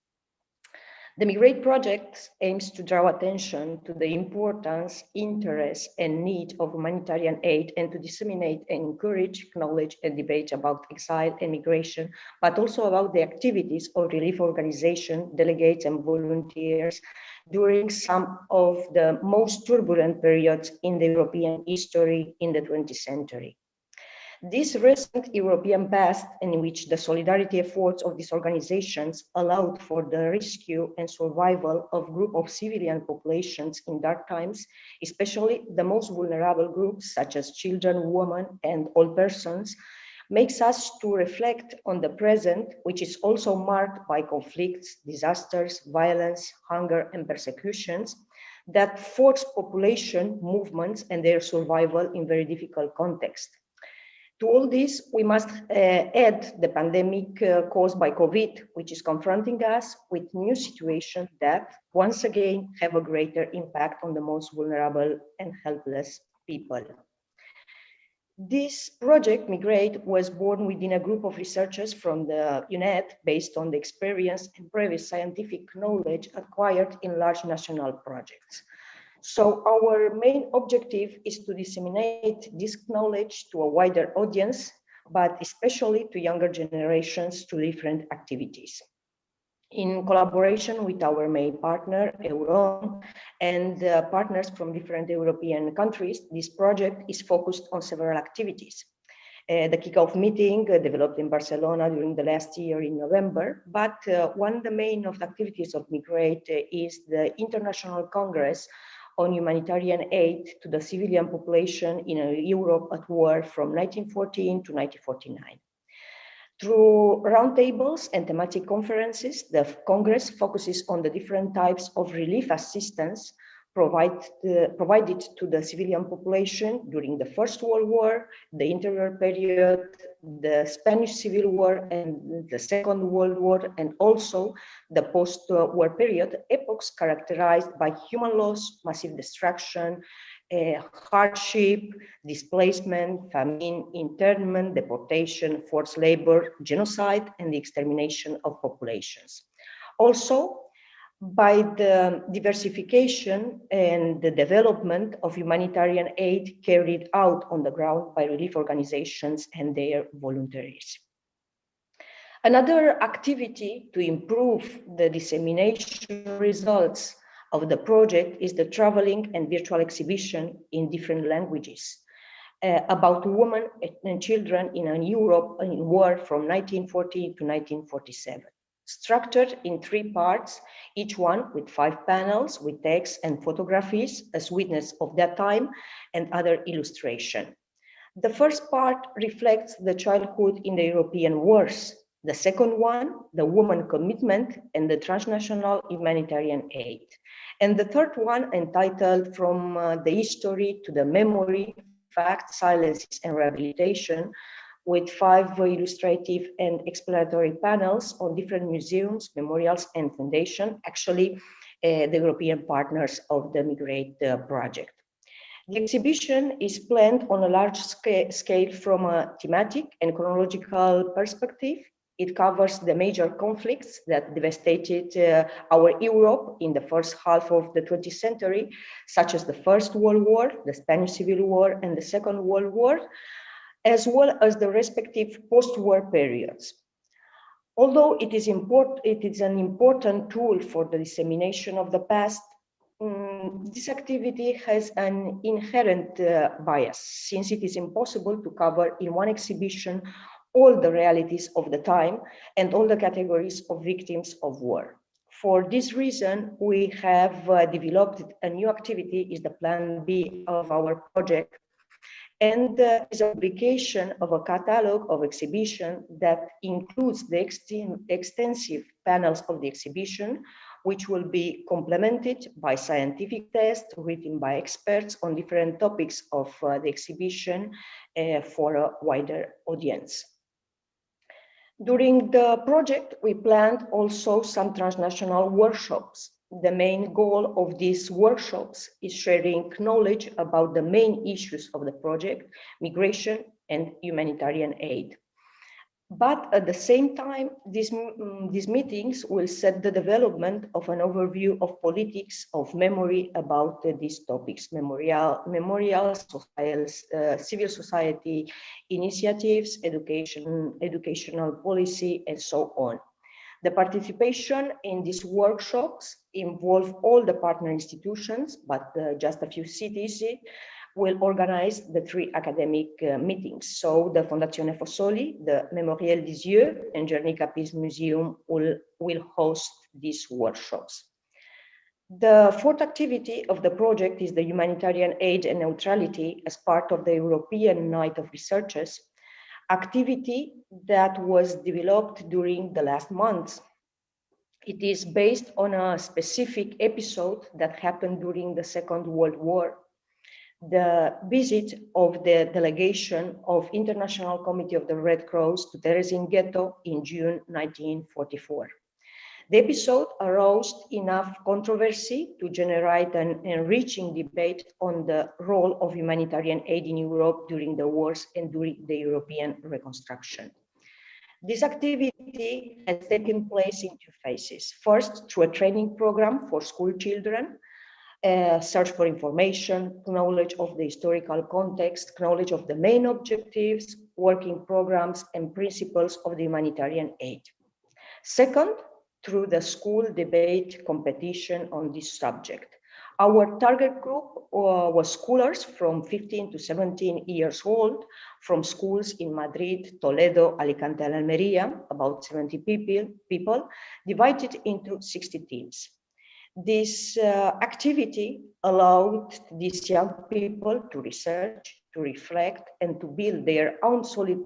The Migraid project aims to draw attention to the importance, interest, and need of humanitarian aid and to disseminate and encourage knowledge and debate about exile and migration, but also about the activities of relief organizations, delegates, and volunteers during some of the most turbulent periods in the European history in the 20th century. This recent European past, in which the solidarity efforts of these organizations allowed for the rescue and survival of groups of civilian populations in dark times, especially the most vulnerable groups such as children, women, and old persons, makes us to reflect on the present, which is also marked by conflicts, disasters, violence, hunger, and persecutions that force population movements and their survival in very difficult contexts. To all this, we must add the pandemic caused by COVID, which is confronting us with new situations that, once again, have a greater impact on the most vulnerable and helpless people. This project, Migraid, was born within a group of researchers from the UNED based on the experience and previous scientific knowledge acquired in large national projects. So our main objective is to disseminate this knowledge to a wider audience, but especially to younger generations through different activities. In collaboration with our main partner, EUROM, and partners from different European countries, this project is focused on several activities. The kickoff meeting developed in Barcelona during the last year in November, but one of the main activities of Migraid is the International Congress on humanitarian aid to the civilian population in Europe at war from 1914 to 1949. Through roundtables and thematic conferences, the Congress focuses on the different types of relief assistance provided to the civilian population during the First World War, the interwar period, the Spanish Civil War, and the Second World War, and also the post-war period, epochs characterized by human loss, massive destruction, hardship, displacement, famine, internment, deportation, forced labor, genocide, and the extermination of populations. Also, by the diversification and the development of humanitarian aid carried out on the ground by relief organizations and their volunteers. Another activity to improve the dissemination results of the project is the traveling and virtual exhibition in different languages about women and children in Europe in war from 1940 to 1947. Structured in 3 parts, each one with 5 panels with text and photographies as witness of that time and other illustration. The first part reflects the childhood in the European wars. The second one, the woman commitment and the transnational humanitarian aid. And the third one, entitled From the History to the Memory, Facts, Silences and Rehabilitation, with 5 illustrative and explanatory panels on different museums, memorials, and foundations, actually the European partners of the Migraid project. The exhibition is planned on a large scale from a thematic and chronological perspective. It covers the major conflicts that devastated our Europe in the first half of the 20th century, such as the First World War, the Spanish Civil War, and the Second World War, as well as the respective post-war periods. Although it is an important tool for the dissemination of the past, this activity has an inherent bias, since it is impossible to cover in one exhibition all the realities of the time and all the categories of victims of war. For this reason, we have developed a new activity, is the Plan B of our project, and is a publication of a catalog of exhibition that includes the extensive panels of the exhibition, which will be complemented by scientific tests written by experts on different topics of the exhibition for a wider audience. During the project, we planned also some transnational workshops. The main goal of these workshops is sharing knowledge about the main issues of the project, migration and humanitarian aid. But at the same time, these meetings will set the development of an overview of politics of memory about these topics, memorials, civil society initiatives, educational policy, and so on. The participation in these workshops involve all the partner institutions, but just a few cities will organize the 3 academic meetings. So the Fondazione Fossoli, the Mémorial des Yeux, and Guernica Peace Museum will host these workshops. The 4th activity of the project is the humanitarian aid and neutrality as part of the European Night of Researchers, activity that was developed during the last months. It is based on a specific episode that happened during the Second World War, the visit of the delegation of International Committee of the Red Cross to Terezin Ghetto in June 1944. The episode aroused enough controversy to generate an enriching debate on the role of humanitarian aid in Europe during the wars and during the European reconstruction. This activity has taken place in 2 phases. First, through a training program for school children, search for information, knowledge of the historical context, knowledge of the main objectives, working programs, and principles of the humanitarian aid. Second, through the school debate competition on this subject. Our target group was schoolers from 15 to 17 years old from schools in Madrid, Toledo, Alicante, and Almería, about 70 people, divided into 60 teams. This activity allowed these young people to research, to reflect, and to build their own solid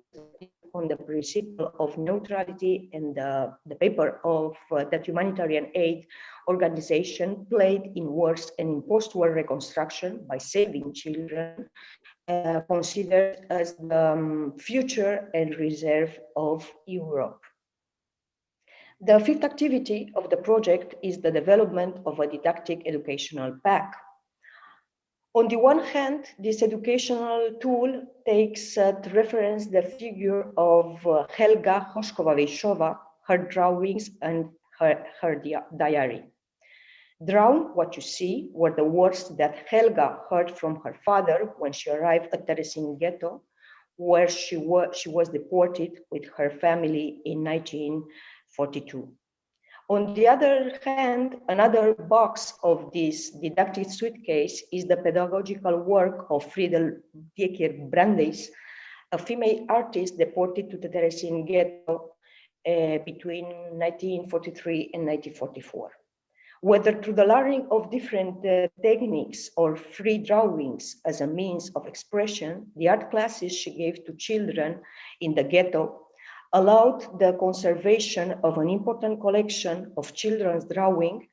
on the principle of neutrality, and the paper of that humanitarian aid organization played in wars and in post-war reconstruction by saving children, considered as the future and reserve of Europe. The fifth activity of the project is the development of a didactic educational pack. On the one hand, this educational tool takes to reference the figure of Helga Hoshkova-Weishova, her drawings and her diary. Drawn, what you see, were the words that Helga heard from her father when she arrived at Terezin ghetto, where she was deported with her family in 1942. On the other hand, another box of this didactic suitcase is the pedagogical work of Friedel Dieker Brandeis, a female artist deported to the Terezin ghetto between 1943 and 1944. Whether through the learning of different techniques or free drawings as a means of expression, the art classes she gave to children in the ghetto allowed the conservation of an important collection of children's drawing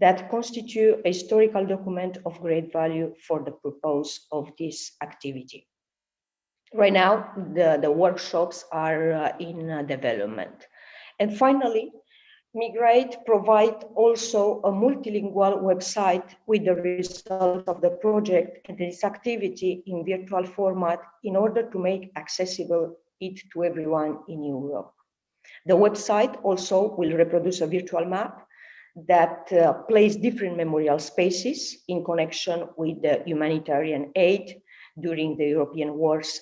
that constitute a historical document of great value for the purpose of this activity. Right now, the workshops are in development. And finally, Migraid provides also a multilingual website with the results of the project and this activity in virtual format in order to make accessible it to everyone in Europe. The website also will reproduce a virtual map that places different memorial spaces in connection with the humanitarian aid during the European wars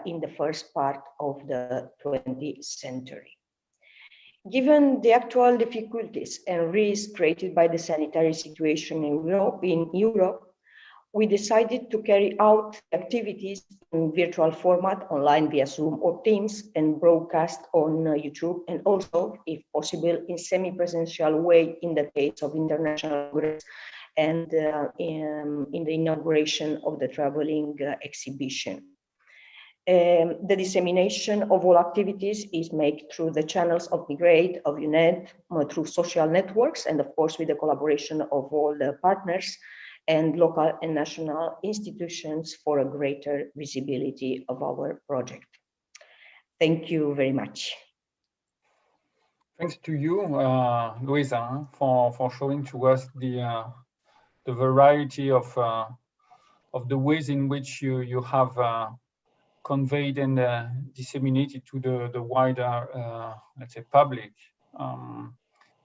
in the first part of the 20th century. Given the actual difficulties and risks created by the sanitary situation in Europe, we decided to carry out activities in virtual format, online via Zoom or Teams, and broadcast on YouTube, and also, if possible, in semi-presential way in the case of international congress and in the inauguration of the traveling exhibition. The dissemination of all activities is made through the channels of Migraid, of UNED, through social networks, and of course with the collaboration of all the partners and local and national institutions for a greater visibility of our project. Thank you very much. Thanks to you, Luisa, for showing to us the variety of the ways in which you have conveyed and disseminated to the wider, let's say, public,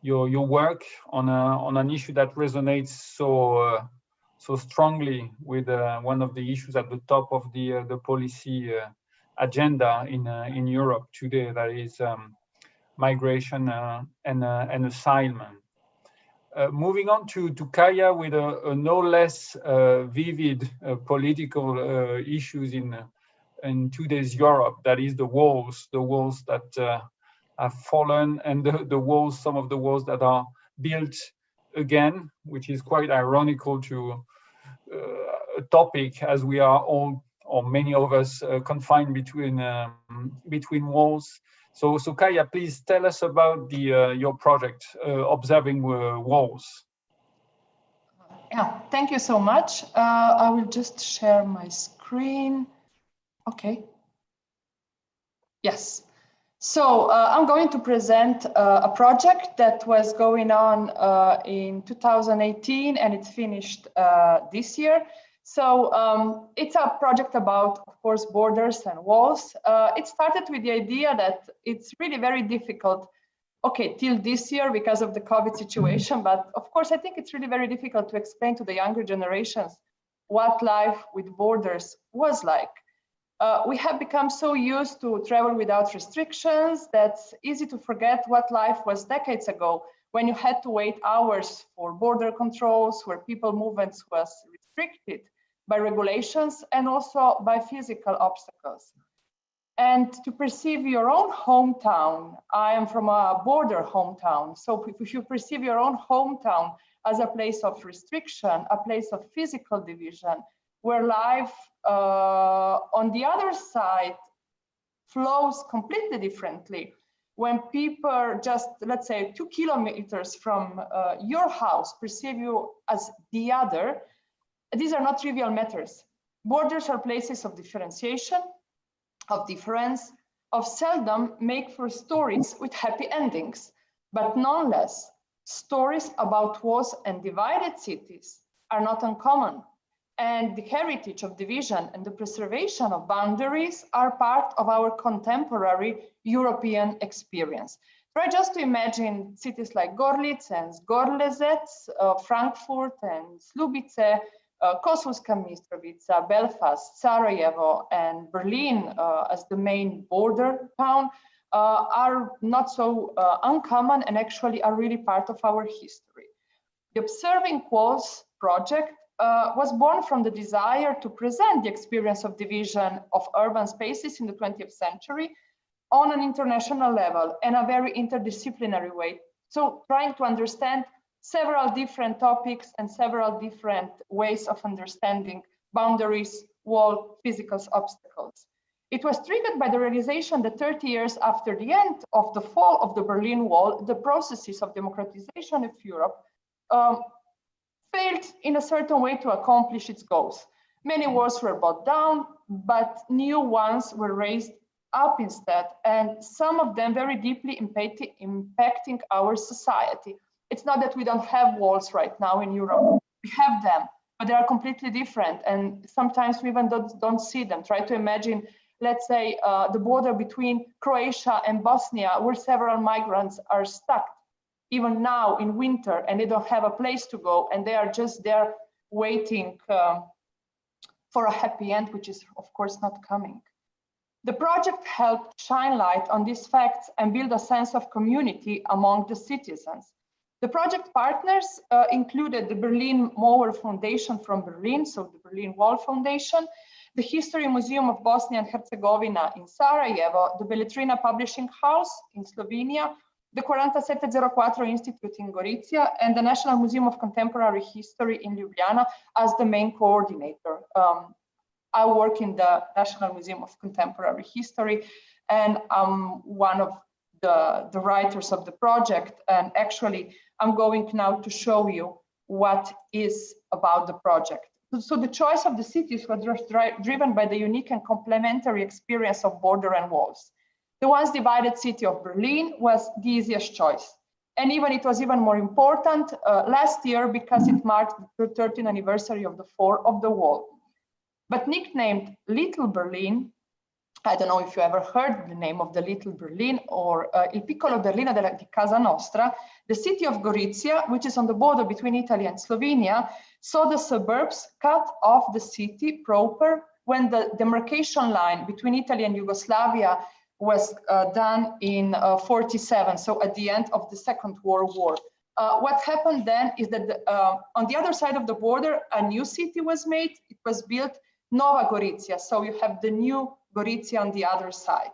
your work on an issue that resonates so strongly with one of the issues at the top of the policy agenda in Europe today, that is migration and asylum. Moving on to Kaya with a no less vivid political issues in today's Europe, that is the walls that have fallen, and the walls, some of the walls that are built again, which is quite ironical to a topic as we are all, or many of us, confined between walls. So Kaya, please tell us about your project, Observing Walls. Yeah, thank you so much. I will just share my screen. Okay. Yes. So I'm going to present a project that was going on in 2018 and it finished this year. So it's a project about, of course, borders and walls. It started with the idea that it's really very difficult, okay, till this year because of the COVID situation, but of course, I think it's really very difficult to explain to the younger generations what life with borders was like. We have become so used to travel without restrictions that's easy to forget what life was decades ago, when you had to wait hours for border controls, where people movements was restricted by regulations and also by physical obstacles. And to perceive your own hometown, I am from a border hometown, so if you perceive your own hometown as a place of restriction, a place of physical division, where life on the other side flows completely differently. When people just, let's say, 2 kilometers from your house perceive you as the other, these are not trivial matters. Borders are places of differentiation, of difference, of seldom make for stories with happy endings, but nonetheless, stories about wars and divided cities are not uncommon. And the heritage of division and the preservation of boundaries are part of our contemporary European experience. Try just to imagine cities like Gorlice and Zgorlezec, Frankfurt and Slubice, Kosovska Mitrovica, Belfast, Sarajevo, and Berlin as the main border town are not so uncommon and actually are really part of our history. The Observing Walls project was born from the desire to present the experience of division of urban spaces in the 20th century on an international level in a very interdisciplinary way. So trying to understand several different topics and several different ways of understanding boundaries, wall, physical obstacles. It was triggered by the realization that 30 years after the end of the fall of the Berlin Wall, the processes of democratization of Europe failed in a certain way to accomplish its goals. Many walls were brought down, but new ones were raised up instead, and some of them very deeply impacting our society. It's not that we don't have walls right now in Europe. We have them, but they are completely different, and sometimes we even don't see them. Try to imagine, let's say, the border between Croatia and Bosnia, where several migrants are stuck even now in winter, and they don't have a place to go, and they are just there waiting for a happy end, which is of course not coming. The project helped shine light on these facts and build a sense of community among the citizens. The project partners included the Berlin Mauer Foundation from Berlin, so the Berlin Wall Foundation, the History Museum of Bosnia and Herzegovina in Sarajevo, the Beletrina Publishing House in Slovenia, the 4704 Institute in Gorizia, and the National Museum of Contemporary History in Ljubljana as the main coordinator. I work in the National Museum of Contemporary History, and I'm one of the writers of the project. And actually, I'm going now to show you what is about the project. So the choice of the cities was driven by the unique and complementary experience of border and walls. The once divided city of Berlin was the easiest choice. And even it was even more important last year because it marked the 13th anniversary of the fall of the wall. But nicknamed Little Berlin, I don't know if you ever heard the name of the Little Berlin or Il Piccolo Berlino di Casa Nostra, the city of Gorizia, which is on the border between Italy and Slovenia, saw the suburbs cut off the city proper when the demarcation line between Italy and Yugoslavia was done in 47, so at the end of the Second World War. What happened then is that on the other side of the border, a new city was made. It was built Nova Gorizia, so you have the new Gorizia on the other side.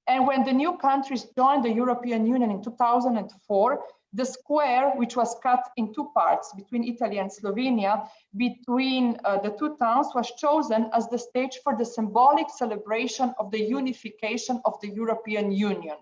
And when the new countries joined the European Union in 2004, the square, which was cut in two parts between Italy and Slovenia, between the two towns, was chosen as the stage for the symbolic celebration of the unification of the European Union.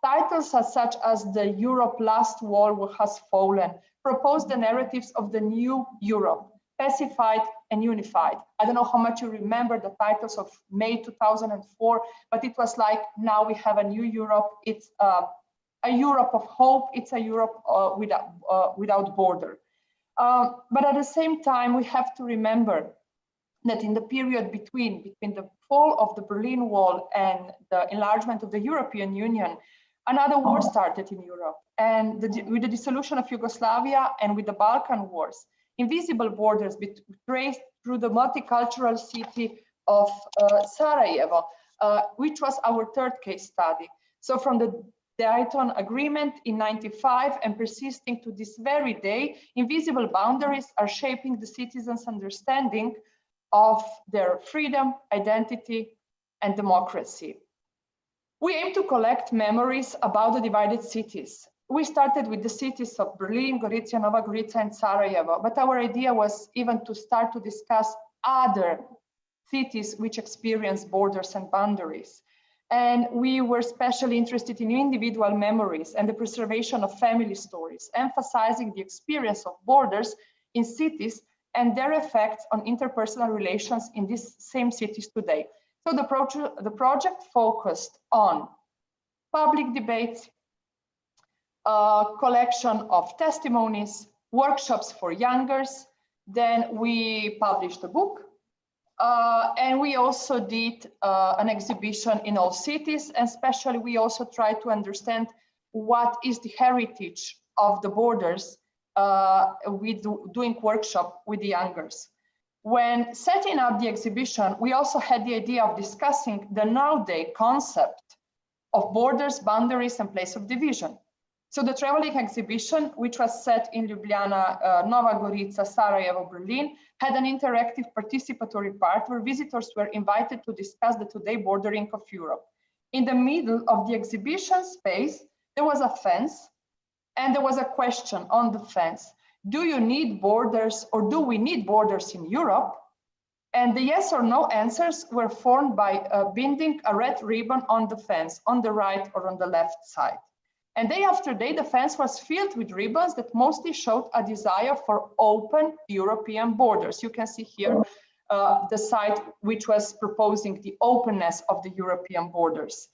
Titles such as the Europe Last Wall Has Fallen propose the narratives of the new Europe, pacified and unified. I don't know how much you remember the titles of May 2004, but it was like, now we have a new Europe. It's a Europe of hope. It's a Europe without border. But at the same time, we have to remember that in the period between the fall of the Berlin Wall and the enlargement of the European Union, another war started in Europe. And with the dissolution of Yugoslavia and with the Balkan Wars, invisible borders traced through the multicultural city of Sarajevo, which was our third case study. So from the Dayton Agreement in '95 and persisting to this very day, invisible boundaries are shaping the citizens' understanding of their freedom, identity, and democracy. We aim to collect memories about the divided cities. We started with the cities of Berlin, Gorizia, Nova Gorica, and Sarajevo, but our idea was even to start to discuss other cities which experience borders and boundaries. And we were especially interested in individual memories and the preservation of family stories, emphasizing the experience of borders in cities and their effects on interpersonal relations in these same cities today. So the project focused on public debates, collection of testimonies, workshops for youngers. Then we published a book, and we also did an exhibition in all cities, and especially we also tried to understand what is the heritage of the borders with doing workshop with the youngers. When setting up the exhibition, we also had the idea of discussing the nowadays concept of borders, boundaries, and place of division. So the traveling exhibition, which was set in Ljubljana, Nova Gorica, Sarajevo, Berlin, had an interactive participatory part where visitors were invited to discuss the today bordering of Europe. In the middle of the exhibition space, there was a fence, and there was a question on the fence. Do you need borders, or do we need borders in Europe? And the yes or no answers were formed by binding a red ribbon on the fence, on the right or on the left side. And day after day, the fence was filled with ribbons that mostly showed a desire for open European borders. You can see here the side which was proposing the openness of the European borders.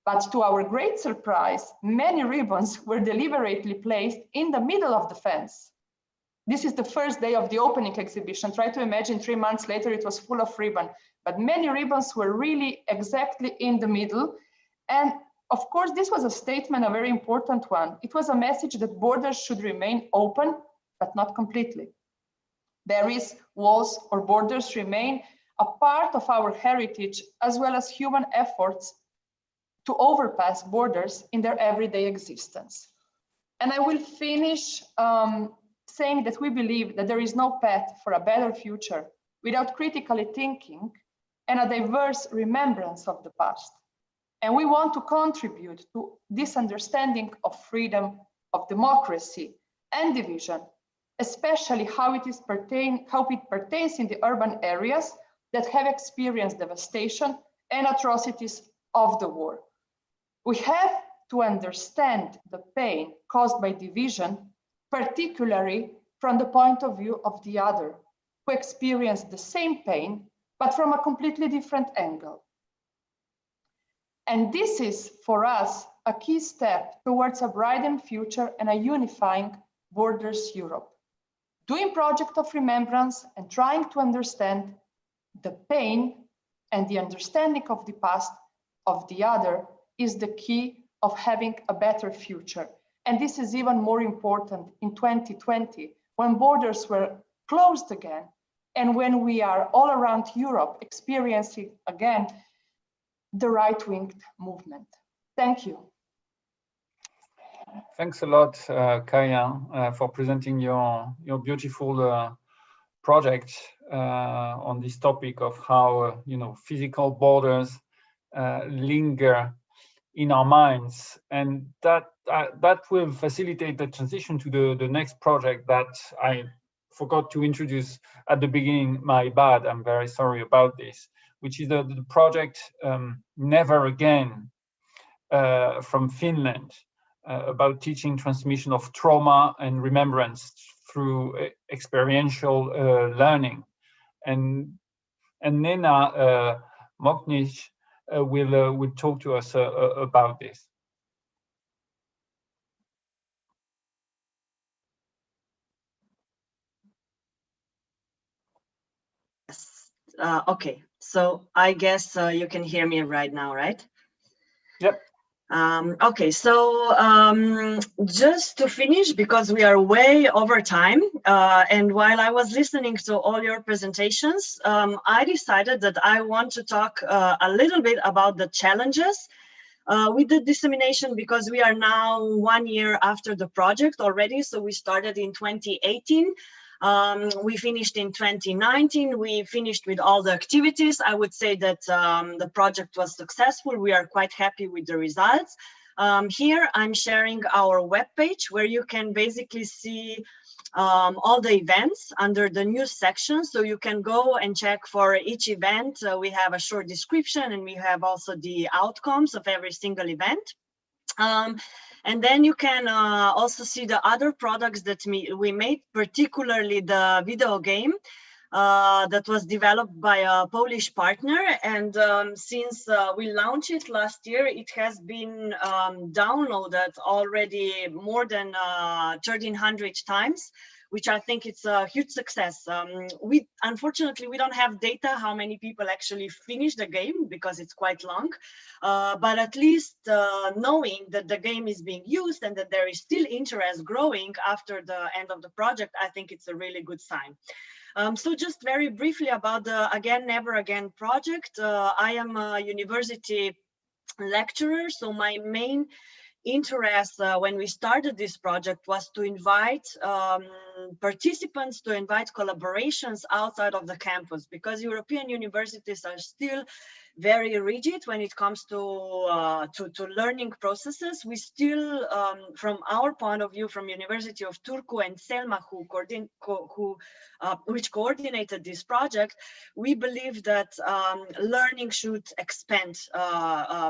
But to our great surprise, many ribbons were deliberately placed in the middle of the fence. This is the first day of the opening exhibition. Try to imagine 3 months later, it was full of ribbon, but many ribbons were really exactly in the middle. And of course, this was a statement, a very important one. It was a message that borders should remain open, but not completely. Barriers, walls, or borders remain a part of our heritage, as well as human efforts to overpass borders in their everyday existence. And I will finish saying that we believe that there is no path for a better future without critically thinking and a diverse remembrance of the past. And we want to contribute to this understanding of freedom, of democracy, and division, especially how it pertains in the urban areas that have experienced devastation and atrocities of the war. We have to understand the pain caused by division, particularly from the point of view of the other, who experienced the same pain, but from a completely different angle. And this is, for us, a key step towards a brightened future and a unifying borders Europe. Doing project of remembrance and trying to understand the pain and the understanding of the past of the other is the key of having a better future. And this is even more important in 2020, when borders were closed again, and when we are all around Europe experiencing again the right-wing movement. Thank you. Thanks a lot, Kaya, for presenting your beautiful project on this topic of how physical borders linger in our minds, and that will facilitate the transition to the next project that I forgot to introduce at the beginning. My bad, I'm very sorry about this, which is the project Never Again from Finland, about teaching transmission of trauma and remembrance through experiential learning. And Nena Moknish will talk to us about this. Okay, so I guess you can hear me right now, right? Yep. Okay, so just to finish, because we are way over time, and while I was listening to all your presentations, I decided that I want to talk a little bit about the challenges with the dissemination, because we are now 1 year after the project already. So we started in 2018. We finished in 2019. We finished with all the activities. I would say that the project was successful. We are quite happy with the results. Here I'm sharing our webpage, where you can basically see all the events under the news section. So you can go and check for each event. We have a short description, and we have also the outcomes of every single event. And then you can also see the other products that we made, particularly the video game that was developed by a Polish partner. And since we launched it last year, it has been downloaded already more than 1,300 times, which I think it's a huge success. Unfortunately, we don't have data how many people actually finish the game because it's quite long, but at least knowing that the game is being used and that there is still interest growing after the end of the project, I think it's a really good sign. So just very briefly about the Again Never Again project. I am a university lecturer, so my main interest when we started this project was to invite participants, to invite collaborations outside of the campus, because European universities are still very rigid when it comes to learning processes. We still, from our point of view, from University of Turku and Selma, which coordinated this project, we believe that learning should expand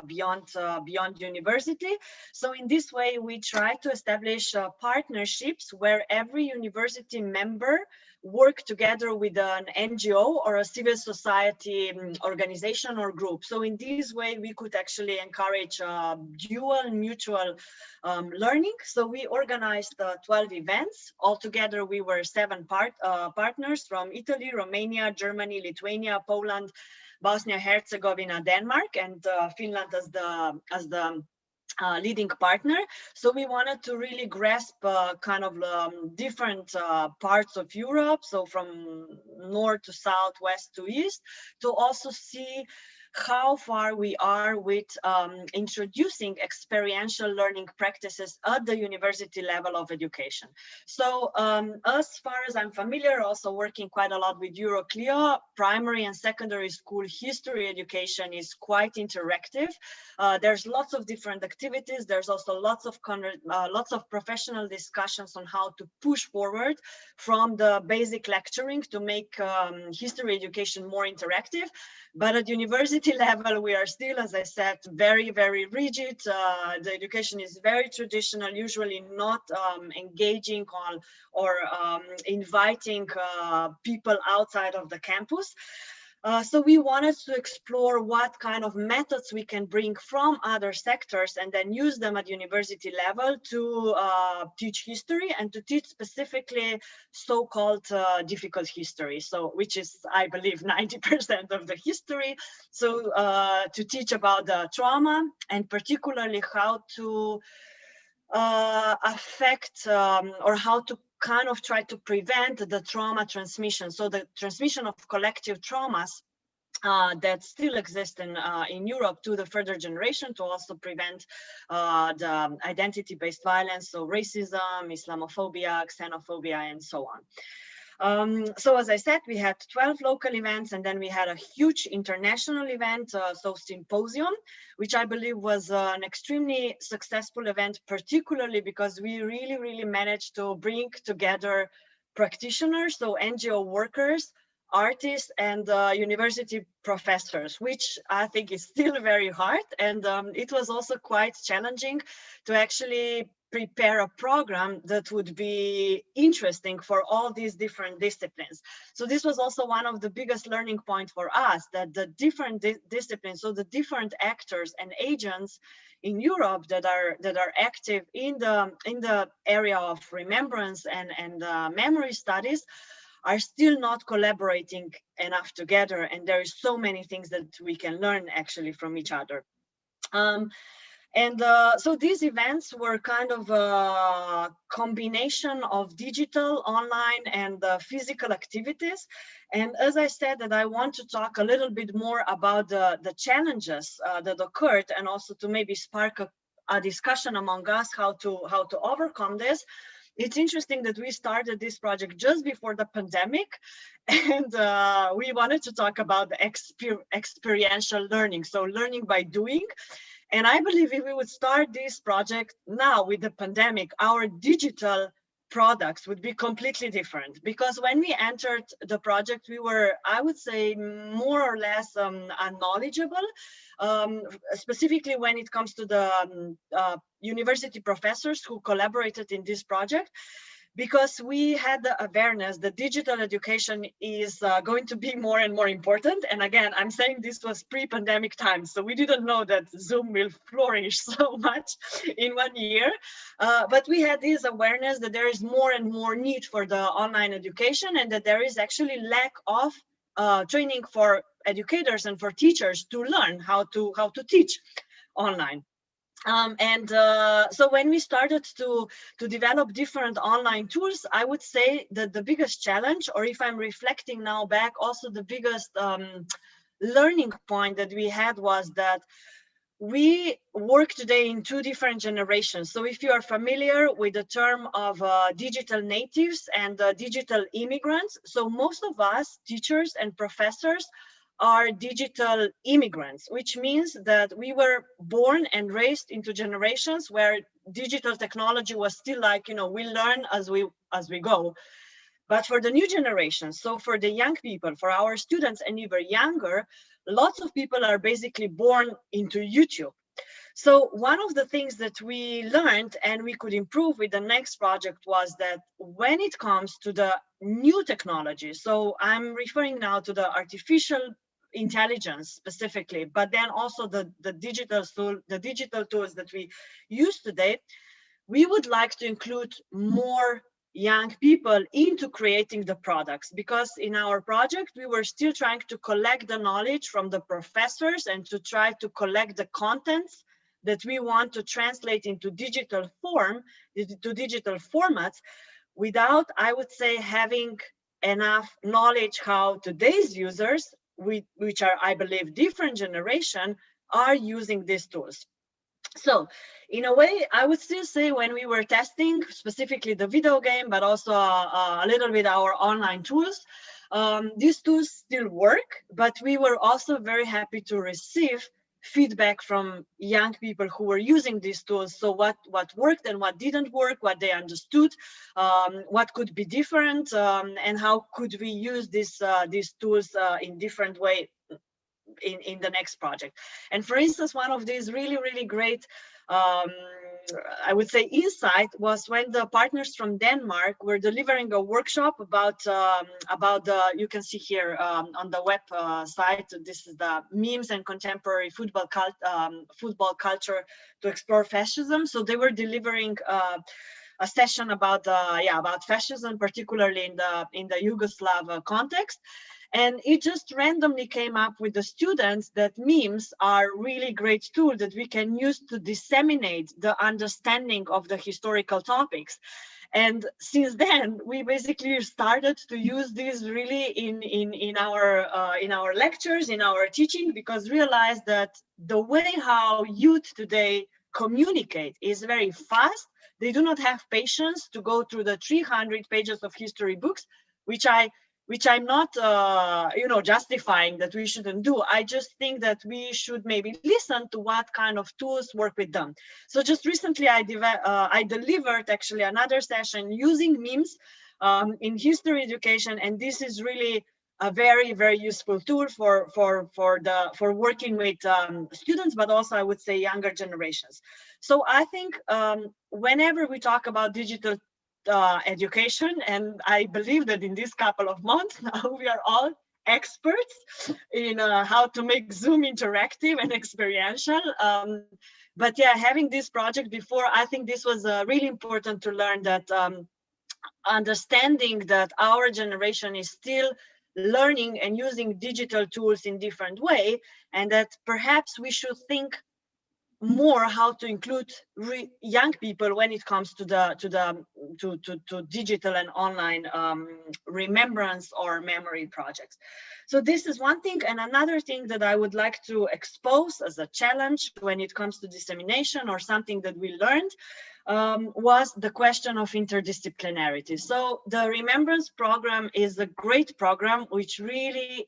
beyond university. So in this way, we try to establish partnerships where every university member work together with an NGO or a civil society organization or group. So in this way, we could actually encourage dual mutual learning. So we organized 12 events. Altogether, we were 7 partners from Italy, Romania, Germany, Lithuania, Poland, Bosnia-Herzegovina, Denmark, and Finland as the leading partner. So we wanted to really grasp kind of different parts of Europe, so from north to south, west to east, to also see how far we are with introducing experiential learning practices at the university level of education. So as far as I'm familiar, also working quite a lot with EuroClio, primary and secondary school history education is quite interactive. There's lots of different activities. There's also lots of professional discussions on how to push forward from the basic lecturing to make history education more interactive. But at university level, we are still, as I said, very, very rigid. The education is very traditional, usually not engaging on or inviting people outside of the campus. So we wanted to explore what kind of methods we can bring from other sectors and then use them at university level to teach history and to teach specifically so-called difficult history. So which is, I believe, 90% of the history. So to teach about the trauma and particularly how to affect or how to kind of try to prevent the trauma transmission. So the transmission of collective traumas that still exist in Europe to the further generation, to also prevent the identity-based violence, so racism, Islamophobia, xenophobia, and so on. So as I said, we had 12 local events, and then we had a huge international event, so symposium, which I believe was an extremely successful event, particularly because we really managed to bring together practitioners, so NGO workers, artists, and university professors, which I think is still very hard. And it was also quite challenging to actually prepare a program that would be interesting for all these different disciplines. So this was also one of the biggest learning points for us, that the different disciplines, so the different actors and agents in Europe that are active in the area of remembrance and memory studies are still not collaborating enough together. And there is so many things that we can learn actually from each other. So these events were kind of a combination of digital, online, and physical activities. And as I said, that I want to talk a little bit more about the challenges that occurred, and also to maybe spark a discussion among us how to overcome this. It's interesting that we started this project just before the pandemic, and we wanted to talk about the experiential learning, so learning by doing. And I believe if we would start this project now with the pandemic, our digital products would be completely different, because when we entered the project, we were, I would say, more or less unknowledgeable, specifically when it comes to the university professors who collaborated in this project, because we had the awareness that digital education is going to be more and more important. And again, I'm saying this was pre-pandemic times, so we didn't know that Zoom will flourish so much in 1 year. But we had this awareness that there is more and more need for the online education, and that there is actually lack of training for educators and for teachers to learn how to teach online. So when we started to develop different online tools, I would say that the biggest challenge, or if I'm reflecting now back, also the biggest learning point that we had was that we work today in 2 different generations. So if you are familiar with the term of digital natives and digital immigrants, so most of us, teachers and professors, are digital immigrants, which means that we were born and raised into generations where digital technology was still like, you know, we learn as we go. But for the new generation, so for the young people, for our students and even younger, lots of people are basically born into YouTube. So one of the things that we learned and we could improve with the next project was that when it comes to the new technology, so I'm referring now to the artificial intelligence specifically, but then also the digital tools that we use today, we would like to include more young people into creating the products, because in our project we were still trying to collect the knowledge from the professors and to try to collect the contents that we want to translate into digital form, to digital formats, without, I would say, having enough knowledge how today's users, which are, I believe, different generation, are using these tools. So in a way, I would still say when we were testing specifically the video game, but also a little bit our online tools, these tools still work, but we were also very happy to receive feedback from young people who were using these tools. So what worked and what didn't work, what they understood, what could be different, and how could we use these tools in different way in the next project. And for instance, one of these really, really great, I would say, insight was when the partners from Denmark were delivering a workshop about the, you can see here on the web site, this is the memes and contemporary football culture to explore fascism. So they were delivering a session about fascism, particularly in the Yugoslav context. And it just randomly came up with the students that memes are really great tool that we can use to disseminate the understanding of the historical topics. And since then, we basically started to use this really in our lectures, in our teaching, because realized that the way how youth today communicate is very fast. They do not have patience to go through the 300 pages of history books, which I'm not, justifying that we shouldn't do. I just think that we should maybe listen to what kind of tools work with them. So just recently, I delivered actually another session using memes in history education, and this is really a very, very useful tool for working with students, but also I would say younger generations. So I think whenever we talk about digital education, and I believe that in this couple of months now we are all experts in how to make Zoom interactive and experiential. But yeah, having this project before, I think this was really important to learn that understanding that our generation is still learning and using digital tools in different way, and that perhaps we should think more how to include young people when it comes to digital and online remembrance or memory projects. So this is one thing. And another thing that I would like to expose as a challenge when it comes to dissemination, or something that we learned, was the question of interdisciplinarity. So the Remembrance program is a great program which really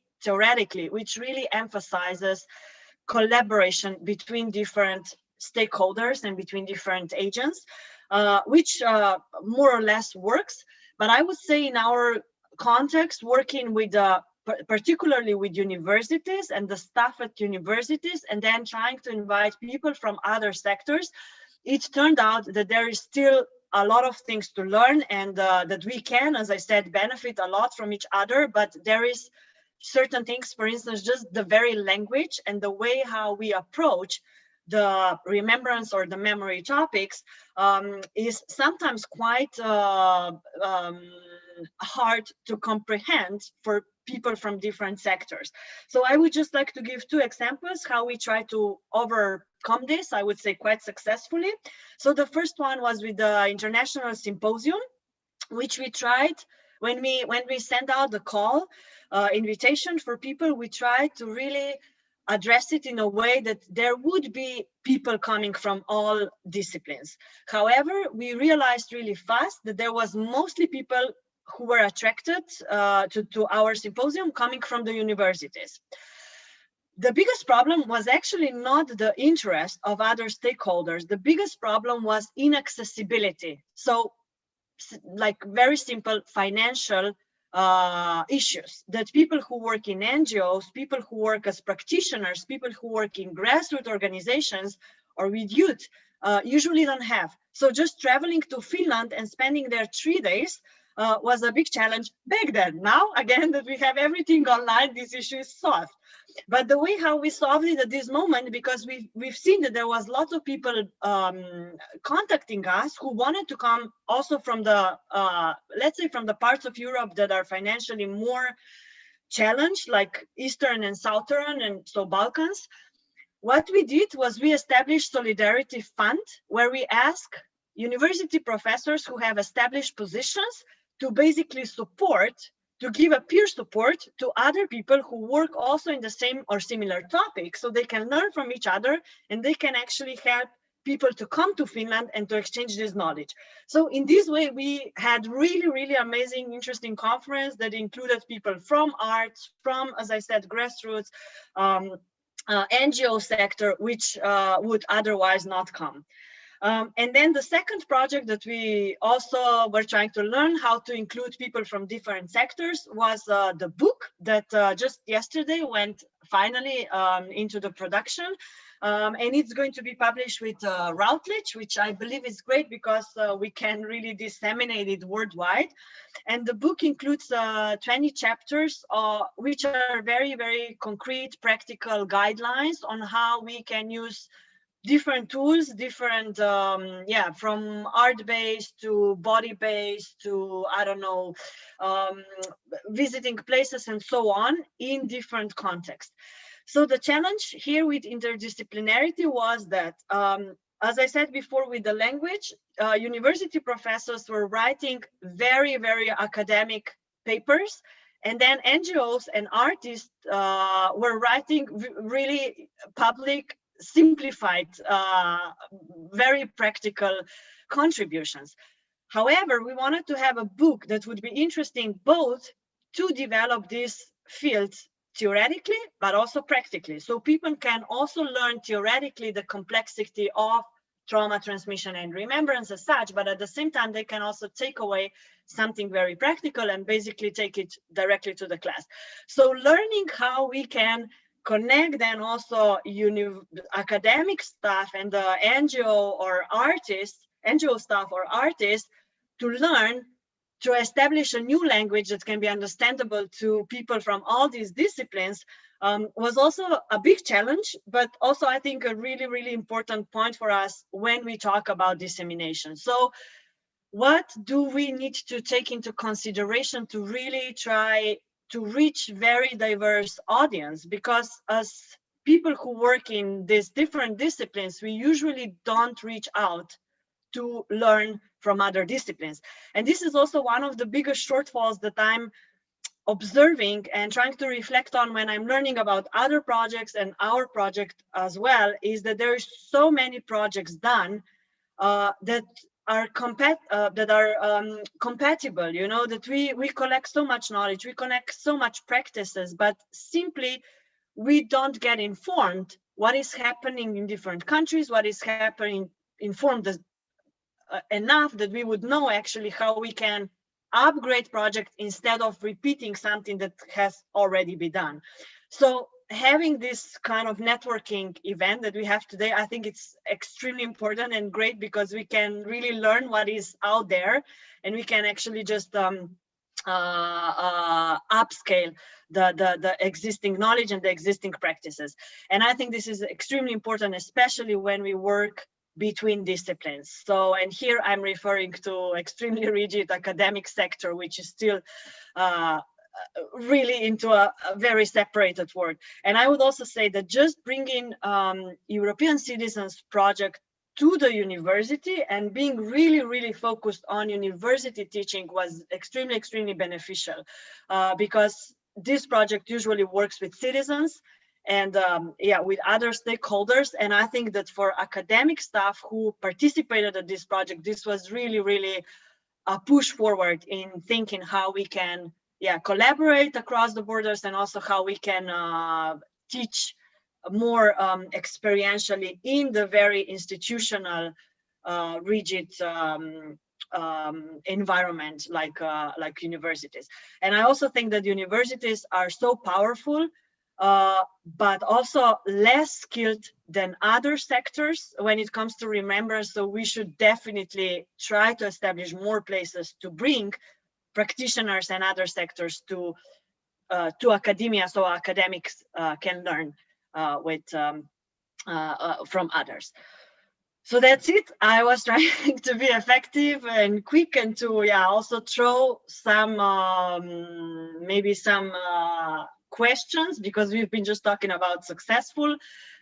emphasizes collaboration between different stakeholders and between different agents. which more or less works. But I would say in our context, working with particularly with universities and the staff at universities, and then trying to invite people from other sectors, it turned out that there is still a lot of things to learn, and that we can, as I said, benefit a lot from each other. But there is certain things, for instance, just the very language and the way how we approach the remembrance or the memory topics is sometimes quite hard to comprehend for people from different sectors. So I would just like to give two examples how we try to overcome this, I would say quite successfully. So the first one was with the International Symposium, which we tried when we sent out the call invitation for people, we tried to really address it in a way that there would be people coming from all disciplines. However, we realized really fast that there was mostly people who were attracted to our symposium coming from the universities. The biggest problem was actually not the interest of other stakeholders. The biggest problem was inaccessibility. So, like very simple financial issues that people who work in NGOs, people who work as practitioners, people who work in grassroots organizations or with youth usually don't have. So just traveling to Finland and spending there 3 days was a big challenge back then. Now, again, that we have everything online, this issue is solved. But the way how we solved it at this moment, because we've seen that there was lots of people contacting us who wanted to come also from the, let's say from the parts of Europe that are financially more challenged, like Eastern and Southern, and so Balkans. What we did was we established Solidarity Fund, where we ask university professors who have established positions to basically support, to give a peer support to other people who work also in the same or similar topics, so they can learn from each other and they can actually help people to come to Finland and to exchange this knowledge. So in this way, we had really, really amazing, interesting conference that included people from arts, from, as I said, grassroots, NGO sector, which would otherwise not come. And then the second project that we also were trying to learn how to include people from different sectors was the book that just yesterday went finally into the production. And it's going to be published with Routledge, which I believe is great because we can really disseminate it worldwide. And the book includes 20 chapters, which are very, very concrete, practical guidelines on how we can use different tools, different, from art-based to body-based to, I don't know, visiting places and so on in different contexts. So the challenge here with interdisciplinarity was that, as I said before, with the language, university professors were writing very, very academic papers, and then NGOs and artists were writing really public, simplified, very practical contributions. However, we wanted to have a book that would be interesting both to develop these fields theoretically, but also practically. So people can also learn theoretically the complexity of trauma transmission and remembrance as such, but at the same time, they can also take away something very practical and basically take it directly to the class. So learning how we can connect then also academic staff and the NGO or artists, NGO staff or artists to learn to establish a new language that can be understandable to people from all these disciplines was also a big challenge, but also I think a really, really important point for us when we talk about dissemination. So what do we need to take into consideration to really try to reach very diverse audience? Because as people who work in these different disciplines, we usually don't reach out to learn from other disciplines. And this is also one of the biggest shortfalls that I'm observing and trying to reflect on when I'm learning about other projects and our project as well, is that there is so many projects done that are compatible, you know, that we collect so much knowledge, we connect so much practices, but simply we don't get informed what is happening in different countries, what is happening, informed enough that we would know actually how we can upgrade project instead of repeating something that has already been done. So having this kind of networking event that we have today, I think it's extremely important and great because we can really learn what is out there, and we can actually just upscale the existing knowledge and the existing practices. And I think this is extremely important, especially when we work between disciplines. So, and here I'm referring to extremely rigid academic sector, which is still really into a very separated world. And I would also say that just bringing European Citizens Project to the university and being really focused on university teaching was extremely beneficial because this project usually works with citizens and with other stakeholders. And I think that for academic staff who participated at this project, this was really a push forward in thinking how we can collaborate across the borders, and also how we can teach more experientially in the very institutional, rigid environment like universities. And I also think that universities are so powerful, but also less skilled than other sectors when it comes to remembrance. So we should definitely try to establish more places to bring practitioners and other sectors to academia, so academics can learn from others. So that's it. I was trying to be effective and quick, and to also throw some maybe some questions, because we've been just talking about successful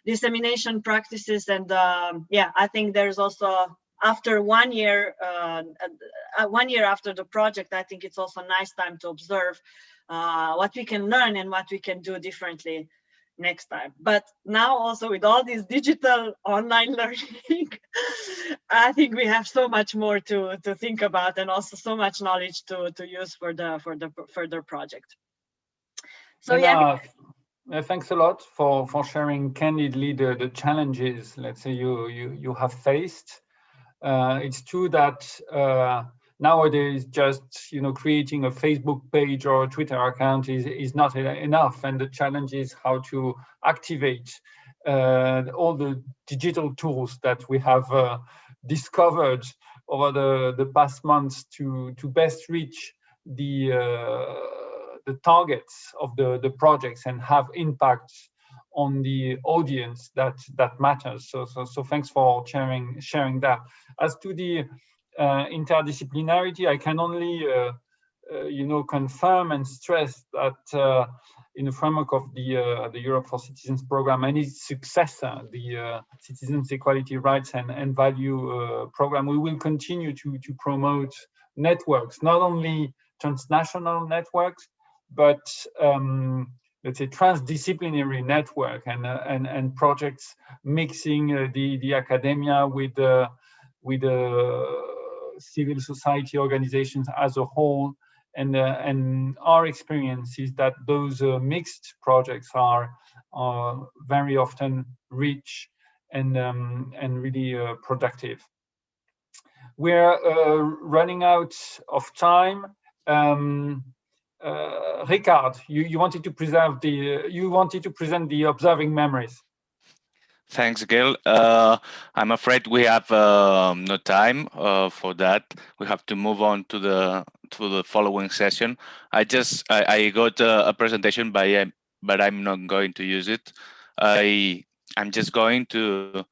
dissemination practices, and I think there's also, after 1 year, 1 year after the project, I think it's also a nice time to observe what we can learn and what we can do differently next time. But now also with all this digital online learning, I think we have so much more to think about, and also so much knowledge to use for the further project. So thanks a lot for sharing candidly the challenges, let's say, you have faced. It's true that nowadays just creating a Facebook page or a Twitter account is not enough, and the challenge is how to activate all the digital tools that we have discovered over the past months to best reach the targets of the projects and have impact on the audience that matters. So thanks for sharing that. As to the interdisciplinarity, I can only confirm and stress that in the framework of the Europe for Citizens program and its successor, the Citizens Equality, Rights and Value program, we will continue to promote networks, not only transnational networks, but let's say transdisciplinary network and projects mixing the academia with civil society organizations as a whole. And our experience is that those mixed projects are very often rich and really productive. We're running out of time. Ricard, you wanted to present the observing memories. Thanks, Gilles. I'm afraid we have no time for that. We have to move on to the following session. I got a presentation but I'm not going to use it. I'm just going to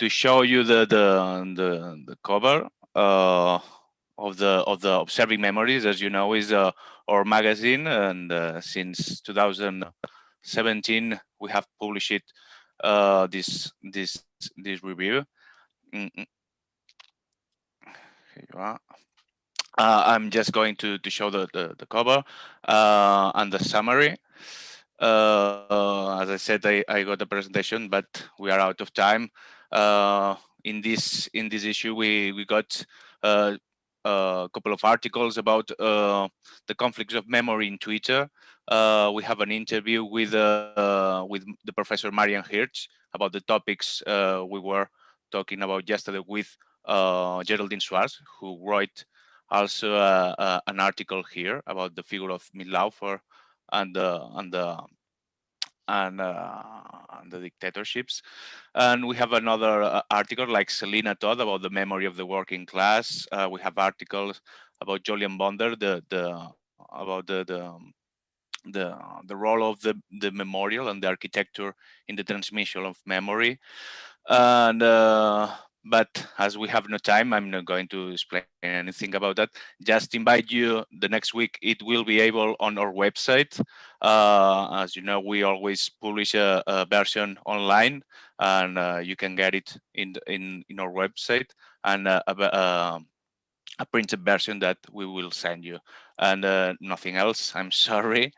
show you the cover of the observing memories. As you know, is our magazine, and since 2017 we have published it. This review. Here you are. I'm just going to show the cover and the summary. As I said, I got the presentation, but we are out of time. In this issue, we got a couple of articles about the conflicts of memory in Twitter. We have an interview with the professor Marian Hirsch about the topics we were talking about yesterday with Geraldine Schwartz, who wrote also an article here about the figure of Midlaufer and the dictatorships. And we have another article like Selina Todd about the memory of the working class. We have articles about Jolyon Bonder, about the role of the memorial and the architecture in the transmission of memory. And but as we have no time, I'm not going to explain anything about that. Just invite you the next week. It will be able on our website. As you know, we always publish a version online, and you can get it in our website, and a printed version that we will send you. And nothing else. I'm sorry,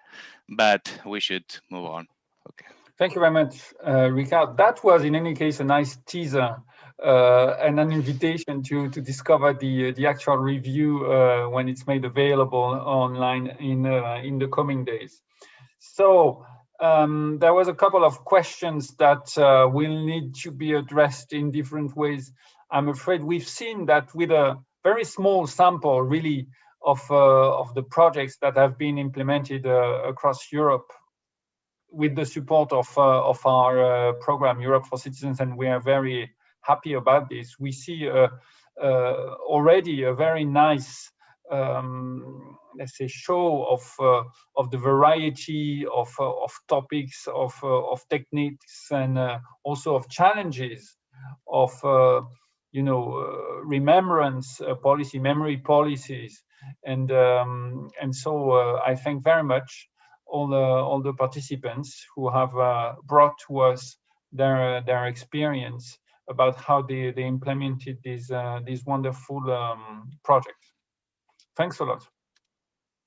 but we should move on. Okay. Thank you very much, Ricard. That was, in any case, a nice teaser and an invitation to discover the actual review when it's made available online in the coming days. So there was a couple of questions that will need to be addressed in different ways. I'm afraid we've seen that with a very small sample, really, of the projects that have been implemented across Europe, with the support of our program Europe for Citizens, and we are very happy about this. We see already a very nice, let's say, show of the variety of topics, of techniques, and also of challenges of remembrance policy, memory policies, and so I thank very much all the participants who have brought to us their experience about how they implemented these wonderful projects. Thanks a lot.